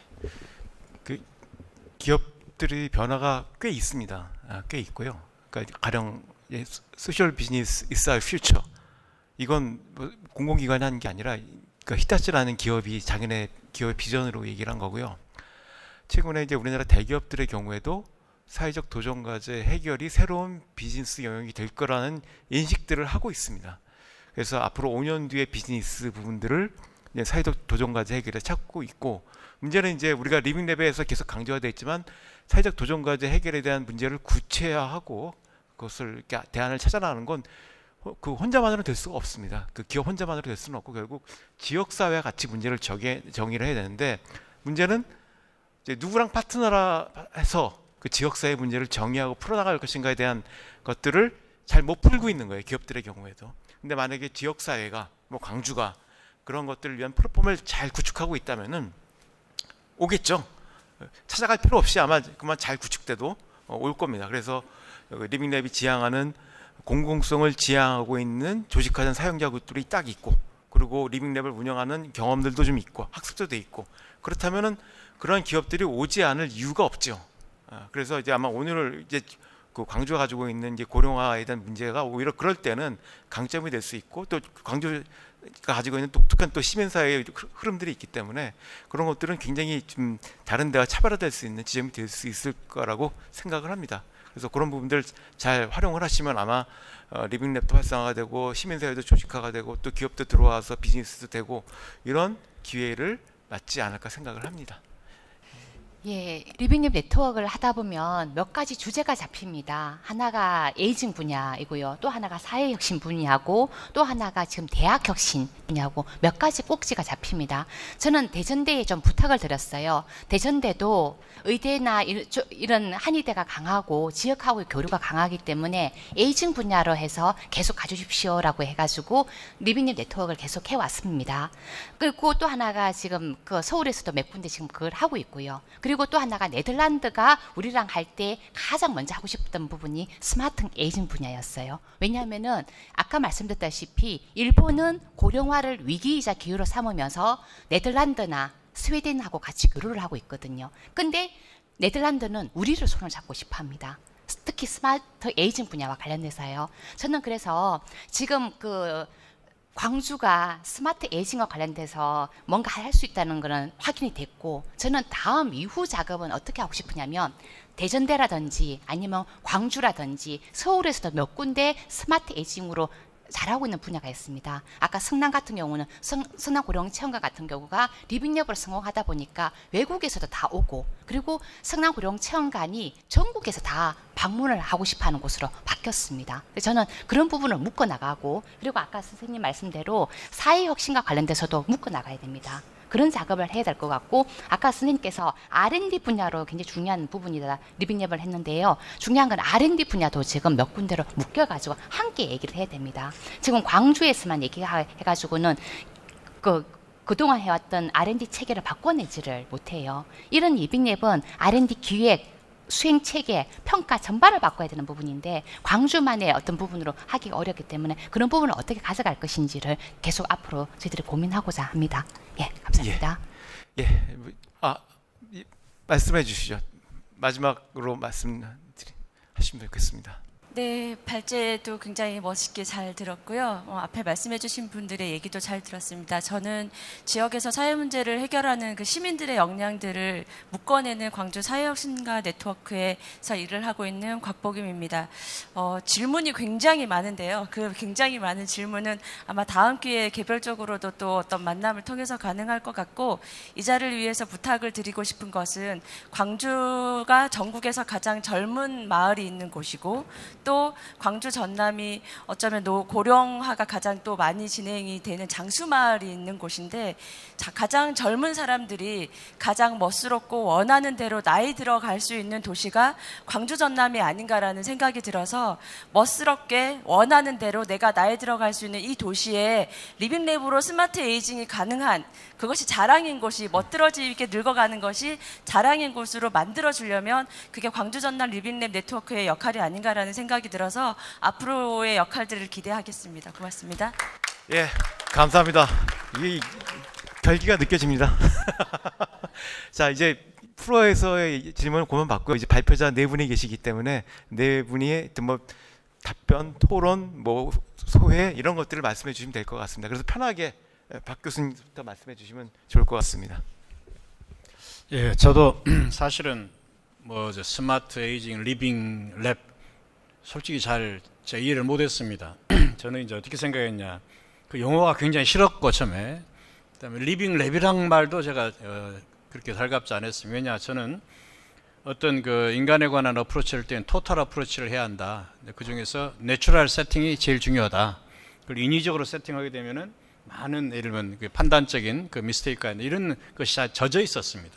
S2: 그 기업들의 변화가 꽤 있습니다. 꽤 있고요. 그러니까 가령 소셜 비즈니스 is our future. 이건 뭐 공공기관이 하는 게 아니라 그러니까 히타치라는 기업이 자기네 기업의 비전으로 얘기를 한 거고요. 최근에 이제 우리나라 대기업들의 경우에도 사회적 도전과제 해결이 새로운 비즈니스 영역이 될 거라는 인식들을 하고 있습니다. 그래서 앞으로 5년 뒤의 비즈니스 부분들을 이제 사회적 도전과제 해결에 찾고 있고, 문제는 이제 우리가 리빙랩에서 계속 강조가 되어 있지만 사회적 도전과제 해결에 대한 문제를 구체화하고 그것을 이렇게 대안을 찾아나가는 건 그 혼자만으로 될 수가 없습니다. 그 기업 혼자만으로 될 수는 없고 결국 지역 사회와 같이 문제를 정의를 해야 되는데 문제는 이제 누구랑 파트너라 해서 그 지역 사회 문제를 정의하고 풀어나갈 것인가에 대한 것들을 잘 못 풀고 있는 거예요. 기업들의 경우에도. 근데 만약에 지역 사회가 뭐 광주가 그런 것들을 위한 플랫폼을 잘 구축하고 있다면은 오겠죠. 찾아갈 필요 없이 아마 그만 잘 구축돼도 올 겁니다. 그래서 리빙랩이 지향하는 공공성을 지향하고 있는 조직화된 사용자 그룹들이 딱 있고, 그리고 리빙랩을 운영하는 경험들도 좀 있고 학습도 돼 있고, 그렇다면은 그런 기업들이 오지 않을 이유가 없죠. 그래서 이제 아마 오늘 이제 그 광주가 가지고 있는 이제 고령화에 대한 문제가 오히려 그럴 때는 강점이 될 수 있고, 또 광주가 가지고 있는 독특한 또 시민사회의 흐름들이 있기 때문에 그런 것들은 굉장히 좀 다른 데와 차별화될 수 있는 지점이 될 수 있을 거라고 생각을 합니다. 그래서 그런 부분들 잘 활용을 하시면 아마 리빙랩도 활성화가 되고 시민사회도 조직화가 되고 또 기업도 들어와서 비즈니스도 되고 이런 기회를 맞지 않을까 생각을 합니다.
S6: 예, 리빙랩 네트워크를 하다 보면 몇 가지 주제가 잡힙니다. 하나가 에이징 분야이고요. 또 하나가 사회혁신 분야고, 또 하나가 지금 대학혁신 분야고, 몇 가지 꼭지가 잡힙니다. 저는 대전대에 좀 부탁을 드렸어요. 대전대도 의대나 이런 한의대가 강하고 지역하고의 교류가 강하기 때문에 에이징 분야로 해서 계속 가주십시오라고 해가지고 리빙랩 네트워크를 계속 해왔습니다. 그리고 또 하나가 지금 그 서울에서도 몇 군데 지금 그걸 하고 있고요. 그리고 또 하나가 네덜란드가 우리랑 할 때 가장 먼저 하고 싶던 부분이 스마트 에이징 분야였어요. 왜냐하면은 아까 말씀드렸다시피 일본은 고령화를 위기이자 기회로 삼으면서 네덜란드나 스웨덴하고 같이 교류를 하고 있거든요. 근데 네덜란드는 우리를 손을 잡고 싶어 합니다. 특히 스마트 에이징 분야와 관련돼서요. 저는 그래서 지금 그 광주가 스마트 에이징과 관련돼서 뭔가 할 수 있다는 것은 확인이 됐고, 저는 다음 이후 작업은 어떻게 하고 싶으냐면 대전대라든지 아니면 광주라든지 서울에서도 몇 군데 스마트 에이징으로 잘하고 있는 분야가 있습니다. 아까 성남 같은 경우는 성남 고령체험관 같은 경우가 리빙랩으로 성공하다 보니까 외국에서도 다 오고, 그리고 성남 고령체험관이 전국에서 다 방문을 하고 싶어하는 곳으로 바뀌었습니다. 저는 그런 부분을 묶어나가고, 그리고 아까 선생님 말씀대로 사회혁신과 관련돼서도 묶어나가야 됩니다. 그런 작업을 해야 될 것 같고, 아까 선생님께서 R&D 분야로 굉장히 중요한 부분이다 리빙랩을 했는데요. 중요한 건 R&D 분야도 지금 몇 군데로 묶여가지고 함께 얘기를 해야 됩니다. 지금 광주에서만 얘기해가지고는 그동안 해왔던 R&D 체계를 바꿔내지를 못해요. 이런 리빙랩은 R&D 기획, 수행 체계, 평가 전반을 바꿔야 되는 부분인데 광주만의 어떤 부분으로 하기가 어렵기 때문에 그런 부분을 어떻게 가져갈 것인지를 계속 앞으로 저희들이 고민하고자 합니다. 예, 감사합니다.
S2: 말씀해 주시죠. 마지막으로 말씀하시면 좋겠습니다.
S11: 네, 발제도 굉장히 멋있게 잘 들었고요. 앞에 말씀해 주신 분들의 얘기도 잘 들었습니다. 저는 지역에서 사회 문제를 해결하는 그 시민들의 역량들을 묶어내는 광주 사회혁신가 네트워크에서 일을 하고 있는 곽복임입니다. 질문이 굉장히 많은데요. 그 굉장히 많은 질문은 아마 다음 기회에 개별적으로도 또 어떤 만남을 통해서 가능할 것 같고, 이 자리를 위해서 부탁을 드리고 싶은 것은 광주가 전국에서 가장 젊은 마을이 있는 곳이고, 또 광주 전남이 어쩌면 고령화가 가장 또 많이 진행이 되는 장수마을이 있는 곳인데, 가장 젊은 사람들이 가장 멋스럽고 원하는 대로 나이 들어갈 수 있는 도시가 광주 전남이 아닌가라는 생각이 들어서, 멋스럽게 원하는 대로 내가 나이 들어갈 수 있는 이 도시에 리빙랩으로 스마트 에이징이 가능한, 그것이 자랑인 곳이 멋들어지게 늙어가는 것이 자랑인 곳으로 만들어주려면 그게 광주 전남 리빙랩 네트워크의 역할이 아닌가라는 생각이 들어서 앞으로의 역할들을 기대하겠습니다. 고맙습니다.
S2: 예, 감사합니다. 이 결기가 느껴집니다. 자, 이제 프로에서의 질문을 고만 받고요. 이제 발표자 네 분이 계시기 때문에 네 분이 뭐 답변, 토론, 뭐 소회 이런 것들을 말씀해 주시면 될 것 같습니다. 그래서 편하게 박 교수님부터 말씀해 주시면 좋을 것 같습니다.
S12: 예, 저도 사실은 뭐 스마트 에이징 리빙 랩 솔직히 잘 이해를 못했습니다. 저는 이제 어떻게 생각했냐, 그 용어가 굉장히 싫었고 처음에, 그다음에 리빙 랩이란 말도 제가 그렇게 살갑지 않았습니다. 왜냐, 저는 어떤 그 인간에 관한 어프로치를 때는 토탈 어프로치를 해야 한다. 그 중에서 내추럴 세팅이 제일 중요하다. 그리고 인위적으로 세팅하게 되면은 많은 예를 들면 그 판단적인 그 미스테이크가 이런 것이 다 젖어 있었습니다.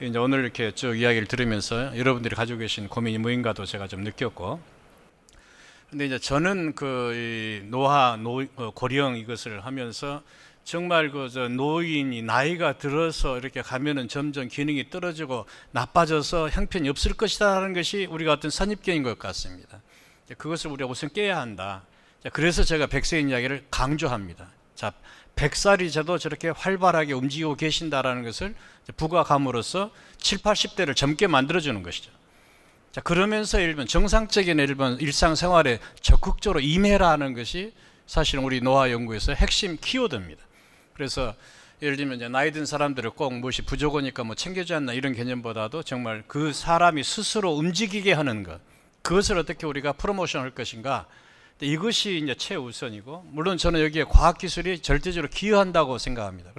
S12: 이제 오늘 이렇게 쭉 이야기를 들으면서 여러분들이 가지고 계신 고민이 무인가도 제가 좀 느꼈고, 근데 이제 저는 그 고령 이것을 하면서 정말 저 노인이 나이가 들어서 이렇게 가면은 점점 기능이 떨어지고 나빠져서 형편이 없을 것이다라는 것이 우리가 어떤 선입견인 것 같습니다. 그것을 우리가 우선 깨야 한다. 그래서 제가 100세인 이야기를 강조합니다. 자, 100살이 돼도 저렇게 활발하게 움직이고 계신다라는 것을 부각함으로써 70, 80대를 젊게 만들어주는 것이죠. 자, 그러면서 예를 들면 정상적인 일상생활에 적극적으로 임해라는 것이 사실은 우리 노화 연구에서 핵심 키워드입니다. 그래서 예를 들면 이제 나이 든 사람들을 꼭 무엇이 부족하니까 뭐 챙겨주지 않나 이런 개념보다도 정말 그 사람이 스스로 움직이게 하는 것, 그것을 어떻게 우리가 프로모션할 것인가, 이것이 이제 최우선이고, 물론 저는 여기에 과학기술이 절대적으로 기여한다고 생각합니다.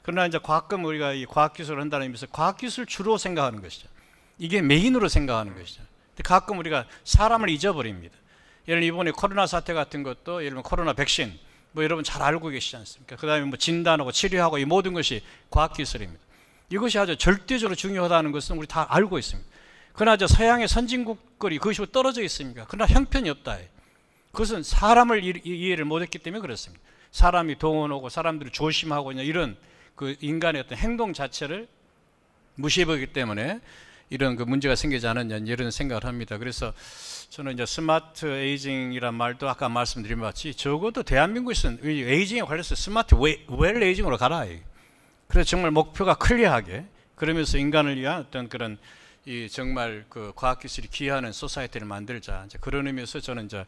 S12: 그러나 이제 가끔 우리가 이 과학기술을 한다는 의미에서 과학기술 주로 생각하는 것이죠. 이게 메인으로 생각하는 것이죠. 근데 가끔 우리가 사람을 잊어버립니다. 예를 들면 이번에 코로나 사태 같은 것도 예를 들면 코로나 백신, 뭐 여러분 잘 알고 계시지 않습니까? 그 다음에 뭐 진단하고 치료하고 이 모든 것이 과학기술입니다. 이것이 아주 절대적으로 중요하다는 것은 우리 다 알고 있습니다. 그러나 저 서양의 선진국들이 그것이 떨어져 있습니까? 그러나 형편이 없다. 그것은 사람을 이해를 못했기 때문에 그렇습니다. 사람이 동원하고 사람들을 조심하고 이런 그 인간의 어떤 행동 자체를 무시해보기 때문에 이런 그 문제가 생기지 않았냐 이런 생각을 합니다. 그래서 저는 이제 스마트 에이징이란 말도 아까 말씀드린 것 같이 적어도 대한민국에서는 에이징에 관련해서 스마트 웰 에이징으로 가라. 그래서 정말 목표가 클리어하게, 그러면서 인간을 위한 어떤 그런 이 정말 그 과학기술이 기여하는 소사이티를 만들자. 이제 그런 의미에서 저는 이제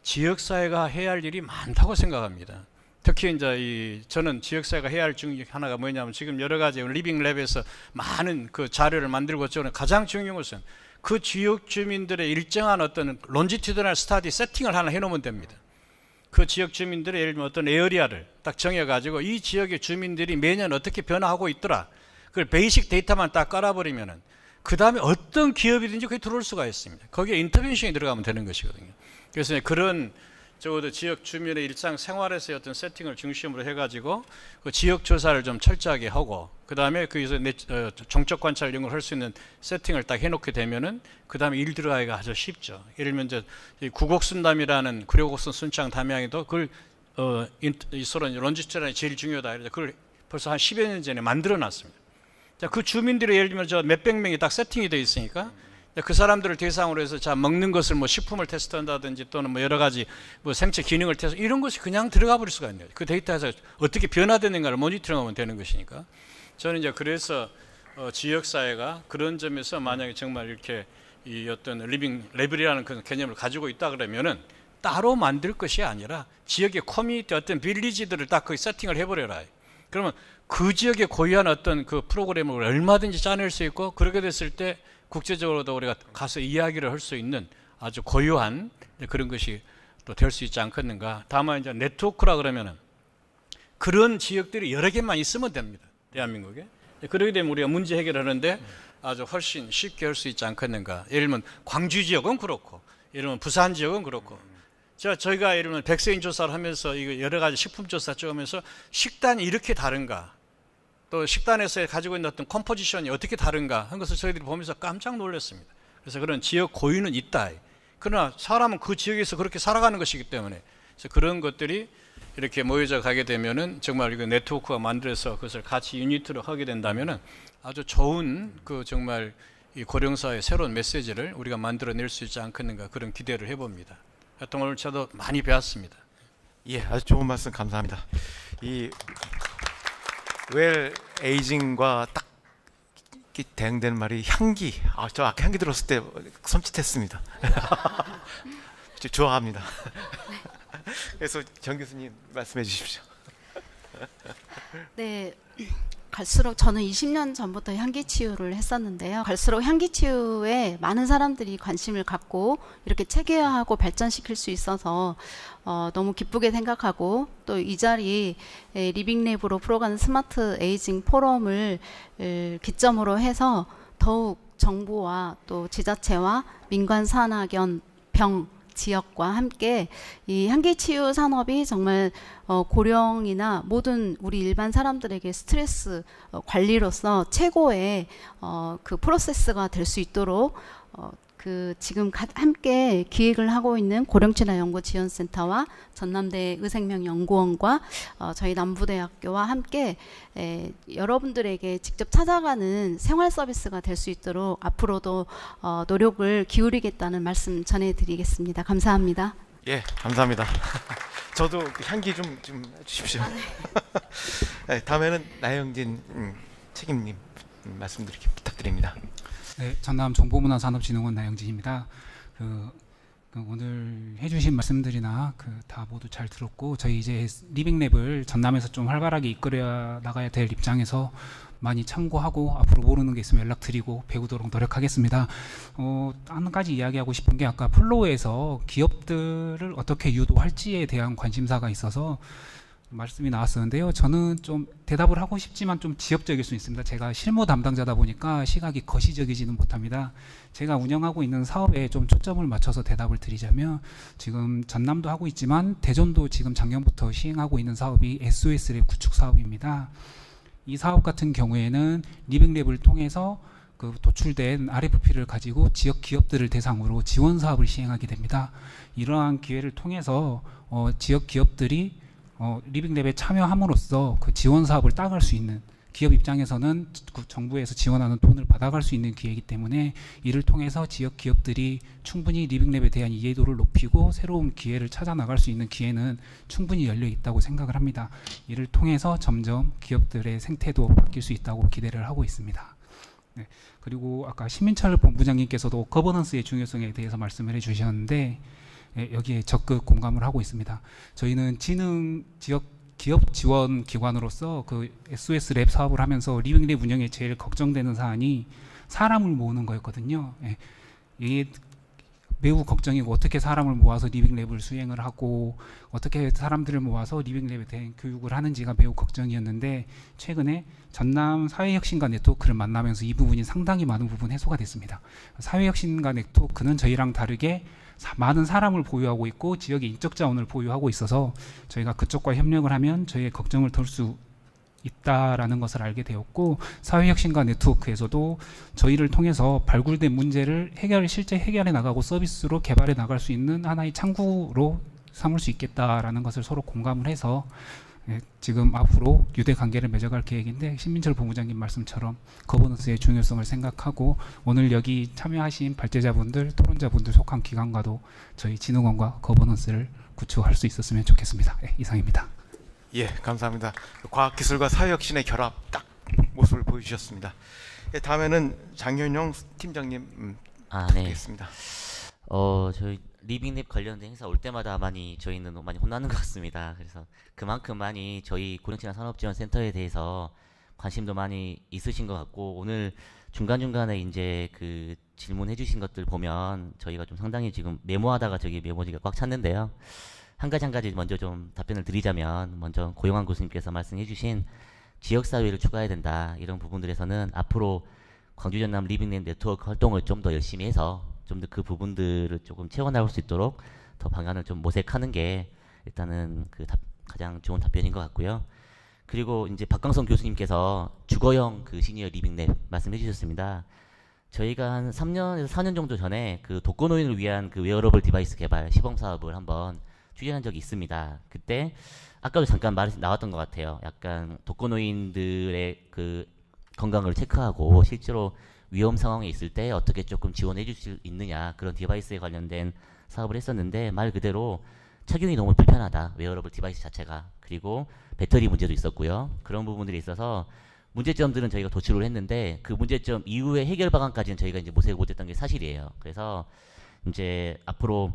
S12: 지역사회가 해야 할 일이 많다고 생각합니다. 특히 이제 저는 지역사회가 해야 할 중에 하나가 뭐냐면 지금 여러 가지 리빙랩에서 많은 그 자료를 만들고 저는 가장 중요한 것은 그 지역 주민들의 일정한 어떤 론지튜드널 스타디 세팅을 하나 해놓으면 됩니다. 그 지역 주민들의 예를 들면 어떤 에어리아를 딱 정해가지고 이 지역의 주민들이 매년 어떻게 변화하고 있더라. 그걸 베이식 데이터만 딱 깔아버리면은 그 다음에 어떤 기업이든지 거기 들어올 수가 있습니다. 거기에 인터벤션이 들어가면 되는 것이거든요. 그래서 그런 적어도 지역 주민의 일상 생활에서의 어떤 세팅을 중심으로 해가지고 그 지역 조사를 좀 철저하게 하고 그 다음에 거기서 정적 관찰 이런 걸 할 수 있는 세팅을 딱 해놓게 되면은 그 다음에 일 들어가기가 아주 쉽죠. 예를 들면 이제 구곡순담이라는 구룡곡선 순창 담양에도 그걸 서로 론지튜드널이 제일 중요하다. 그걸 벌써 한 10여 년 전에 만들어놨습니다. 자, 그 주민들이 예를 들면 저 몇백 명이 딱 세팅이 되어 있으니까 그 사람들을 대상으로 해서 자 먹는 것을 뭐 식품을 테스트한다든지 또는 뭐 여러 가지 뭐 생체 기능을 테스트 이런 것이 그냥 들어가 버릴 수가 있네요. 그 데이터에서 어떻게 변화되는가를 모니터링하면 되는 것이니까 저는 이제 그래서 지역 사회가 그런 점에서 만약에 정말 이렇게 이 어떤 리빙 레벨이라는 그런 개념을 가지고 있다 그러면은 따로 만들 것이 아니라 지역의 커뮤니티 어떤 빌리지들을 딱 거기 세팅을 해버려라. 그러면 그 지역에 고유한 어떤 그 프로그램을 얼마든지 짜낼 수 있고 그렇게 됐을 때 국제적으로도 우리가 가서 이야기를 할 수 있는 아주 고유한 그런 것이 또 될 수 있지 않겠는가. 다만 이제 네트워크라 그러면은 그런 지역들이 여러 개만 있으면 됩니다. 대한민국에. 그러게 되면 우리가 문제 해결하는데 아주 훨씬 쉽게 할 수 있지 않겠는가. 예를 들면 광주 지역은 그렇고, 예를 들면 부산 지역은 그렇고. 저희가 예를 들면 백세인 조사를 하면서 이거 여러 가지 식품 조사 찍으면서 식단이 이렇게 다른가. 또 식단에서 가지고 있는 어떤 컴포지션이 어떻게 다른가 한 것을 저희들이 보면서 깜짝 놀랐습니다. 그래서 그런 지역 고유는 있다. 그러나 사람은 그 지역에서 그렇게 살아가는 것이기 때문에 그래서 그런 것들이 이렇게 모여져 가게 되면은 정말 이거 네트워크가 만들어서 그것을 같이 유니트로 하게 된다면은 아주 좋은 그 정말 이 고령사의 새로운 메시지를 우리가 만들어낼 수 있지 않겠는가 그런 기대를 해봅니다. 하여튼 오늘 저도 많이 배웠습니다.
S2: 예, 아주 좋은 말씀 감사합니다. 이 웰 에이징과 딱 대응되는 말이 향기. 저 아까 향기 들었을 때 섬찟했습니다. 좋아합니다. 그래서 정 교수님 말씀해 주십시오.
S13: 네, 갈수록 저는 20년 전부터 향기치유를 했었는데요. 갈수록 향기치유에 많은 사람들이 관심을 갖고 이렇게 체계화하고 발전시킬 수 있어서 너무 기쁘게 생각하고 또 이 자리 리빙랩으로 풀어가는 스마트 에이징 포럼을 기점으로 해서 더욱 정부와 또 지자체와 민간 산학연 병 지역과 함께 이 향기치유 산업이 정말 고령이나 모든 우리 일반 사람들에게 스트레스 관리로서 최고의 그 프로세스가 될 수 있도록 그 지금 함께 기획을 하고 있는 고령친화 연구 지원센터와 전남대 의생명연구원과 저희 남부대학교와 함께 여러분들에게 직접 찾아가는 생활 서비스가 될 수 있도록 앞으로도 노력을 기울이겠다는 말씀 전해드리겠습니다. 감사합니다.
S2: 예, 감사합니다. 저도 그 향기 좀 해주십시오. 네, 다음에는 나영진 책임님 말씀드리기 부탁드립니다.
S14: 네, 전남 정보문화산업진흥원 나영진입니다. 오늘 해주신 말씀들이나 다 모두 잘 들었고, 저희 이제 리빙랩을 전남에서 좀 활발하게 이끌어 나가야 될 입장에서 많이 참고하고 앞으로 모르는 게 있으면 연락드리고 배우도록 노력하겠습니다. 한 가지 이야기하고 싶은 게 아까 플로우에서 기업들을 어떻게 유도할지에 대한 관심사가 있어서 말씀이 나왔었는데요. 저는 좀 대답을 하고 싶지만 좀 지역적일 수 있습니다. 제가 실무 담당자다 보니까 시각이 거시적이지는 못합니다. 제가 운영하고 있는 사업에 좀 초점을 맞춰서 대답을 드리자면, 지금 전남도 하고 있지만 대전도 지금 작년부터 시행하고 있는 사업이 SOS랩 구축 사업입니다. 이 사업 같은 경우에는 리빙랩을 통해서 그 도출된 RFP를 가지고 지역 기업들을 대상으로 지원 사업을 시행하게 됩니다. 이러한 기회를 통해서 지역 기업들이 리빙랩에 참여함으로써 그 지원 사업을 따갈 수 있는, 기업 입장에서는 그 정부에서 지원하는 돈을 받아갈 수 있는 기회이기 때문에 이를 통해서 지역 기업들이 충분히 리빙랩에 대한 이해도를 높이고 새로운 기회를 찾아 나갈 수 있는 기회는 충분히 열려 있다고 생각을 합니다. 이를 통해서 점점 기업들의 생태도 바뀔 수 있다고 기대를 하고 있습니다. 네. 그리고 아까 신민철 본부장님께서도 거버넌스의 중요성에 대해서 말씀을 해주셨는데, 여기에 적극 공감을 하고 있습니다. 저희는 지역 기업 지원 기관으로서 그 SOS랩 사업을 하면서 리빙랩 운영에 제일 걱정되는 사안이 사람을 모으는 거였거든요. 이게 매우 걱정이고, 어떻게 사람을 모아서 리빙랩을 수행을 하고 어떻게 사람들을 모아서 리빙랩에 대한 교육을 하는지가 매우 걱정이었는데, 최근에 전남 사회혁신가 네트워크를 만나면서 이 부분이 상당히 많은 부분 해소가 됐습니다. 사회혁신가 네트워크는 저희랑 다르게 많은 사람을 보유하고 있고 지역의 인적 자원을 보유하고 있어서 저희가 그쪽과 협력을 하면 저희의 걱정을 덜 수 있다라는 것을 알게 되었고, 사회혁신가 네트워크에서도 저희를 통해서 발굴된 문제를 실제 해결해 나가고 서비스로 개발해 나갈 수 있는 하나의 창구로 삼을 수 있겠다라는 것을 서로 공감을 해서 지금 앞으로 유대 관계를 맺어갈 계획인데, 신민철 본부장님 말씀처럼 거버넌스의 중요성을 생각하고 오늘 여기 참여하신 발제자분들, 토론자분들 속한 기관과도 저희 진흥원과 거버넌스를 구축할 수 있었으면 좋겠습니다. 이상입니다.
S2: 예, 감사합니다. 과학기술과 사회혁신의 결합 딱 모습을 보여주셨습니다. 다음에는 장현영 팀장님 부탁드리겠습니다.
S9: 저희 리빙랩 관련된 행사 올 때마다 저희는 많이 혼나는 것 같습니다. 그래서 그만큼 많이 저희 고령친화 산업지원센터에 대해서 관심도 많이 있으신 것 같고, 오늘 중간중간에 이제 그 질문해 주신 것들 보면 저희가 좀 상당히 지금 메모하다가 저기 메모지가 꽉 찼는데요. 한 가지 먼저 좀 답변을 드리자면, 먼저 고영환 교수님께서 말씀해 주신 지역사회를 추가해야 된다, 이런 부분들에서는 앞으로 광주 전남 리빙랩 네트워크 활동을 좀 더 열심히 해서 좀 더 그 부분들을 조금 채워나올 수 있도록 더 방안을 좀 모색하는 게 일단은 가장 좋은 답변인 것 같고요. 그리고 이제 박광성 교수님께서 주거형 그 시니어 리빙랩 말씀해 주셨습니다. 저희가 한 3년에서 4년 정도 전에 그 독거노인을 위한 그 웨어러블 디바이스 개발 시범 사업을 한번 추진한 적이 있습니다. 그때 아까도 잠깐 말이 나왔던 것 같아요. 약간 독거노인들의 그 건강을 체크하고 실제로 위험 상황에 있을 때 어떻게 조금 지원해 줄 수 있느냐, 그런 디바이스에 관련된 사업을 했었는데, 말 그대로 착용이 너무 불편하다, 웨어러블 디바이스 자체가. 그리고 배터리 문제도 있었고요. 그런 부분들이 있어서 문제점들은 저희가 도출을 했는데, 그 문제점 이후의 해결 방안까지는 저희가 이제 모색을 못했던 게 사실이에요. 그래서 이제 앞으로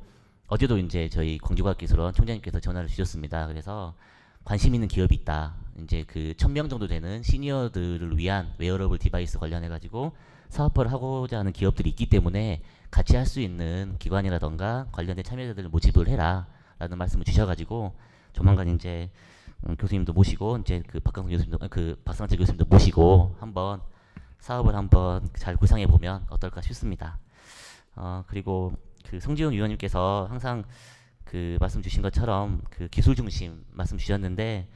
S9: 어제도 이제 저희 광주과학기술원 총장님께서 전화를 주셨습니다. 그래서 관심 있는 기업이 있다, 이제 그 1000명 정도 되는 시니어들을 위한 웨어러블 디바이스 관련해가지고 사업을 하고자 하는 기업들이 있기 때문에 같이 할 수 있는 기관이라던가 관련된 참여자들을 모집을 해라 라는 말씀을 주셔가지고, 조만간 이제 교수님도 모시고 이제 그 박상철 교수님도 모시고 한번 사업을 한번 잘 구상해 보면 어떨까 싶습니다. 그리고 그 성지훈 위원님께서 항상 그 말씀 주신 것처럼 그 기술 중심 말씀 주셨는데,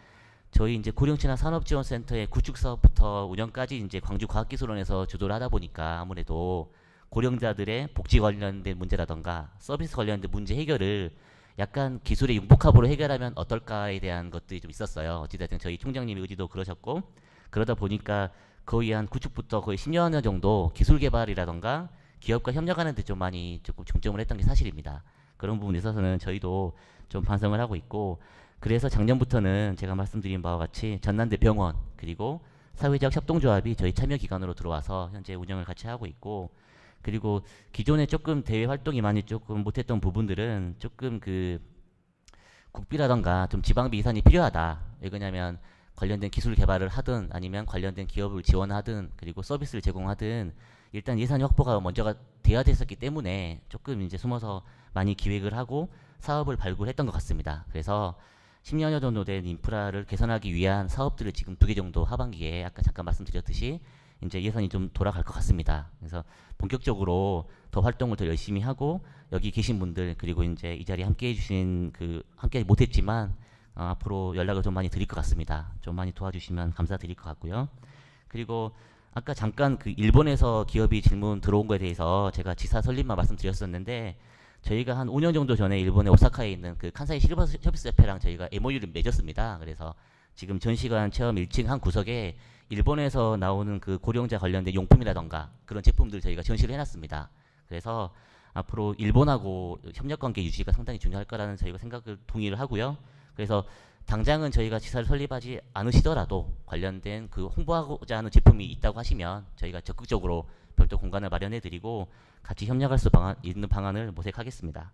S9: 저희 이제 고령친화 산업지원센터의 구축 사업부터 운영까지 이제 광주과학기술원에서 주도를 하다 보니까 아무래도 고령자들의 복지 관련된 문제라던가 서비스 관련된 문제 해결을 약간 기술의 융복합으로 해결하면 어떨까에 대한 것들이 좀 있었어요. 어찌됐든 저희 총장님의 의지도 그러셨고, 그러다 보니까 거의 한 구축부터 거의 10년 정도 기술 개발이라던가 기업과 협력하는 데 좀 많이 조금 중점을 했던 게 사실입니다. 그런 부분에 있어서는 저희도 좀 반성을 하고 있고, 그래서 작년부터는 제가 말씀드린 바와 같이 전남대 병원 그리고 사회적 협동조합이 저희 참여 기관으로 들어와서 현재 운영을 같이 하고 있고, 그리고 기존에 조금 대외 활동이 많이 조금 못했던 부분들은 조금 그 국비라던가 좀 지방비 예산이 필요하다. 왜 그러냐면 관련된 기술 개발을 하든 아니면 관련된 기업을 지원하든 그리고 서비스를 제공하든 일단 예산 확보가 먼저가 돼야 됐었기 때문에 조금 이제 숨어서 많이 기획을 하고 사업을 발굴했던 것 같습니다. 그래서 10년여 정도 된 인프라를 개선하기 위한 사업들을 지금 2개 정도 하반기에 아까 잠깐 말씀드렸듯이 이제 예산이 좀 돌아갈 것 같습니다. 그래서 본격적으로 더 활동을 더 열심히 하고, 여기 계신 분들 그리고 이제 이 자리에 함께 해주신 함께 못했지만 앞으로 연락을 좀 많이 드릴 것 같습니다. 좀 많이 도와주시면 감사드릴 것 같고요. 그리고 아까 잠깐 그 일본에서 기업이 질문 들어온 거에 대해서 제가 지사 설립만 말씀드렸었는데, 저희가 한 5년 정도 전에 일본의 오사카에 있는 그 칸사이 실버 서비스 협회랑 저희가 MOU를 맺었습니다. 그래서 지금 전시관 체험 1층 한 구석에 일본에서 나오는 그 고령자 관련된 용품이라던가 그런 제품들 저희가 전시를 해놨습니다. 그래서 앞으로 일본하고 협력관계 유지가 상당히 중요할 거라는 저희가 생각을 동의를 하고요. 그래서 당장은 저희가 지사를 설립하지 않으시더라도 관련된 그 홍보하고자 하는 제품이 있다고 하시면 저희가 적극적으로 별도 공간을 마련해드리고 같이 협력할 수 있는 방안을 모색하겠습니다.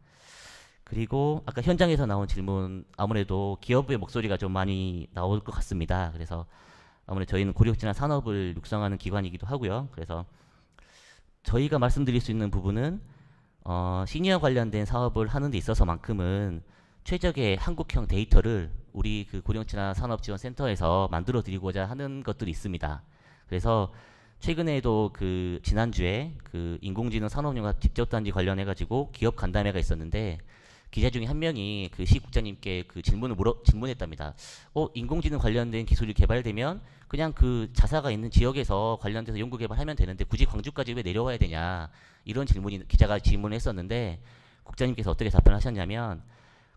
S9: 그리고 아까 현장에서 나온 질문, 아무래도 기업의 목소리가 좀 많이 나올 것 같습니다. 그래서 아무래도 저희는 고령친화 산업을 육성하는 기관이기도 하고요. 그래서 저희가 말씀드릴 수 있는 부분은 시니어 관련된 사업을 하는 데 있어서만큼은 최적의 한국형 데이터를 우리 그 고령친화 산업지원센터에서 만들어 드리고자 하는 것들이 있습니다. 그래서 최근에도 그 지난주에 그 인공지능 산업융합 직접단지 관련해 가지고 기업 간담회가 있었는데, 기자 중에 한 명이 그 시 국장님께 그 질문했답니다. 인공지능 관련된 기술이 개발되면 그냥 그 자사가 있는 지역에서 관련돼서 연구 개발하면 되는데 굳이 광주까지 왜 내려와야 되냐, 이런 기자가 질문을 했었는데, 국장님께서 어떻게 답변하셨냐면,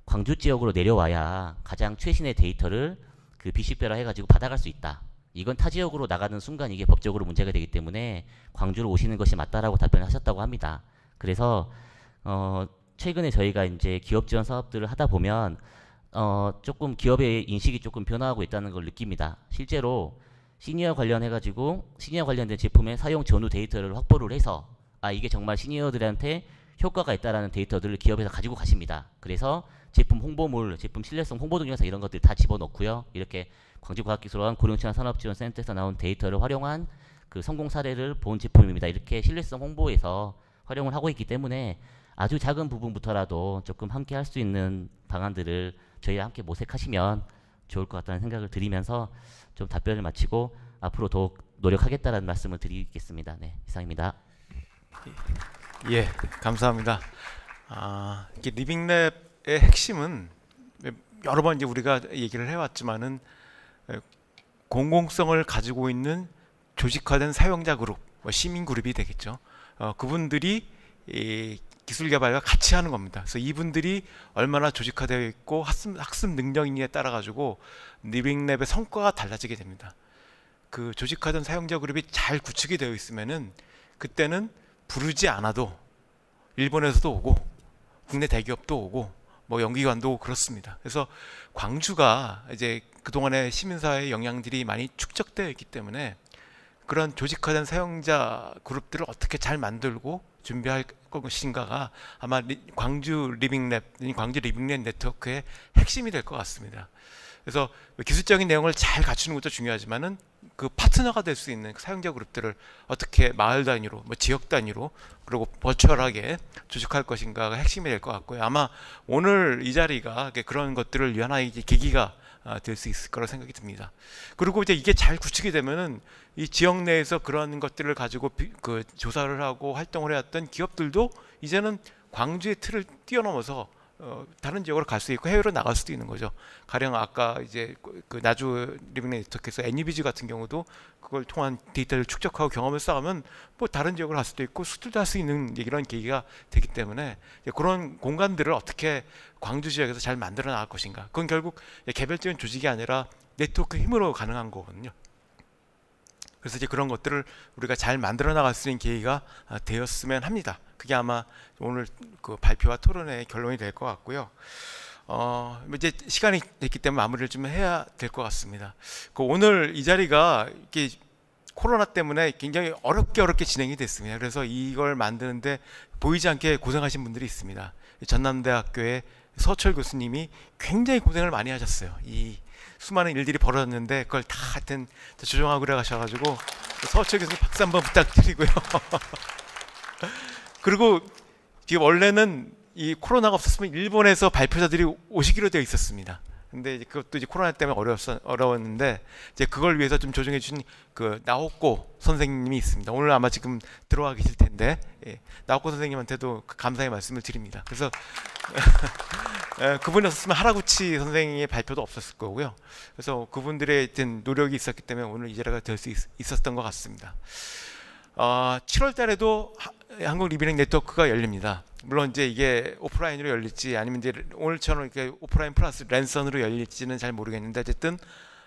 S9: 광주 지역으로 내려와야 가장 최신의 데이터를 그 비식별화 해가지고 받아갈 수 있다. 이건 타 지역으로 나가는 순간 이게 법적으로 문제가 되기 때문에 광주로 오시는 것이 맞다라고 답변을 하셨다고 합니다. 그래서 최근에 저희가 이제 기업 지원 사업들을 하다 보면 조금 기업의 인식이 조금 변화하고 있다는 걸 느낍니다. 실제로 시니어 관련해가지고 시니어 관련된 제품의 사용 전후 데이터를 확보를 해서 이게 정말 시니어들한테 효과가 있다라는 데이터들을 기업에서 가지고 가십니다. 그래서 제품 홍보물, 제품 신뢰성 홍보 동영상 이런 것들 다 집어넣고요. 이렇게 광주과학기술원 고령친화 산업지원센터에서 나온 데이터를 활용한 그 성공 사례를 본 제품입니다. 이렇게 신뢰성 홍보에서 활용을 하고 있기 때문에 아주 작은 부분부터라도 조금 함께 할 수 있는 방안들을 저희와 함께 모색하시면 좋을 것 같다는 생각을 드리면서 좀 답변을 마치고 앞으로 더욱 노력하겠다는 말씀을 드리겠습니다. 네, 이상입니다.
S2: 예, 감사합니다. 이게 리빙랩의 핵심은 여러 번 이제 우리가 얘기를 해왔지만은 공공성을 가지고 있는 조직화된 사용자 그룹, 시민 그룹이 되겠죠. 그분들이 이 기술 개발과 같이 하는 겁니다. 그래서 이분들이 얼마나 조직화되어 있고 학습 능력이냐에 따라 가지고 리빙랩의 성과가 달라지게 됩니다. 그 조직화된 사용자 그룹이 잘 구축이 되어 있으면은 그때는 부르지 않아도 일본에서도 오고 국내 대기업도 오고 뭐 연기관도 오고 그렇습니다. 그래서 광주가 이제 그동안의 시민사회의 영향들이 많이 축적되어 있기 때문에 그런 조직화된 사용자 그룹들을 어떻게 잘 만들고 준비할 것인가가 아마 광주 리빙랩 네트워크의 핵심이 될 것 같습니다. 그래서 기술적인 내용을 잘 갖추는 것도 중요하지만은 그 파트너가 될 수 있는 사용자 그룹들을 어떻게 마을 단위로, 뭐 지역 단위로, 그리고 버추얼하게 조직할 것인가가 핵심이 될 것 같고요. 아마 오늘 이 자리가 그런 것들을 위한 하나의 계기가 될 수 있을 거라고 생각이 듭니다. 그리고 이제 이게 잘 구축이 되면은 이 지역 내에서 그런 것들을 가지고 그 조사를 하고 활동을 해왔던 기업들도 이제는 광주의 틀을 뛰어넘어서 다른 지역으로 갈 수 있고 해외로 나갈 수도 있는 거죠. 가령 아까 이제 그 나주 리빙 네트워크에서 NUBG 같은 경우도 그걸 통한 데이터를 축적하고 경험을 쌓으면 뭐 다른 지역으로 갈 수도 있고 수출도 할 수 있는 이런 계기가 되기 때문에 그런 공간들을 어떻게 광주 지역에서 잘 만들어 나갈 것인가. 그건 결국 개별적인 조직이 아니라 네트워크 힘으로 가능한 거거든요. 그래서 이제 그런 것들을 우리가 잘 만들어 나갈 수 있는 계기가 되었으면 합니다. 그게 아마 오늘 그 발표와 토론의 결론이 될 것 같고요. 이제 시간이 됐기 때문에 마무리를 좀 해야 될 것 같습니다. 그 오늘 이 자리가 이렇게 코로나 때문에 굉장히 어렵게 진행이 됐습니다. 그래서 이걸 만드는데 보이지 않게 고생하신 분들이 있습니다. 전남대학교의 서철 교수님이 굉장히 고생을 많이 하셨어요. 이 수많은 일들이 벌어졌는데 그걸 다 하여튼 조정하고 그래 가셔가지고 서철 교수님 박수 한번 부탁드리고요. 그리고 원래는 이 코로나가 없었으면 일본에서 발표자들이 오시기로 되어 있었습니다. 근데 이제 그것도 이제 코로나 때문에 어려웠는데 이제 그걸 위해서 좀 조정해 주신 그 나오코 선생님이 있습니다. 오늘 아마 지금 들어와 계실 텐데 나오코 선생님한테도 감사의 말씀을 드립니다. 그래서 그분이 없었으면 하라구치 선생님의 발표도 없었을 거고요. 그래서 그분들의 노력이 있었기 때문에 오늘 이 자리가 될 수 있었던 것 같습니다. 7월 달에도 한국 리빙 네트워크가 열립니다. 물론 이제 이게 오프라인으로 열릴지 아니면 이제 오늘처럼 이렇게 오프라인 플러스 랜선으로 열릴지는 잘 모르겠는데 어쨌든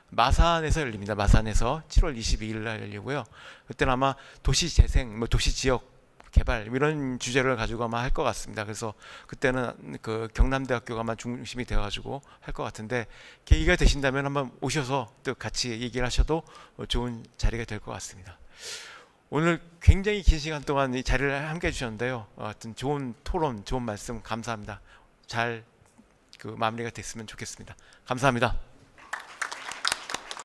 S2: 마산에서 열립니다. 마산에서 7월 22일 날 열리고요. 그때는 아마 도시 재생, 뭐 도시 지역 개발 이런 주제를 가지고 아마 할 것 같습니다. 그래서 그때는 그 경남대학교가 아마 중심이 되어가지고 할 것 같은데 계기가 되신다면 한번 오셔서 또 같이 얘기를 하셔도 좋은 자리가 될 것 같습니다. 오늘 굉장히 긴 시간 동안 이 자리를 함께 해주셨는데요. 하여튼 좋은 토론, 좋은 말씀 감사합니다. 잘 그 마무리가 됐으면 좋겠습니다. 감사합니다.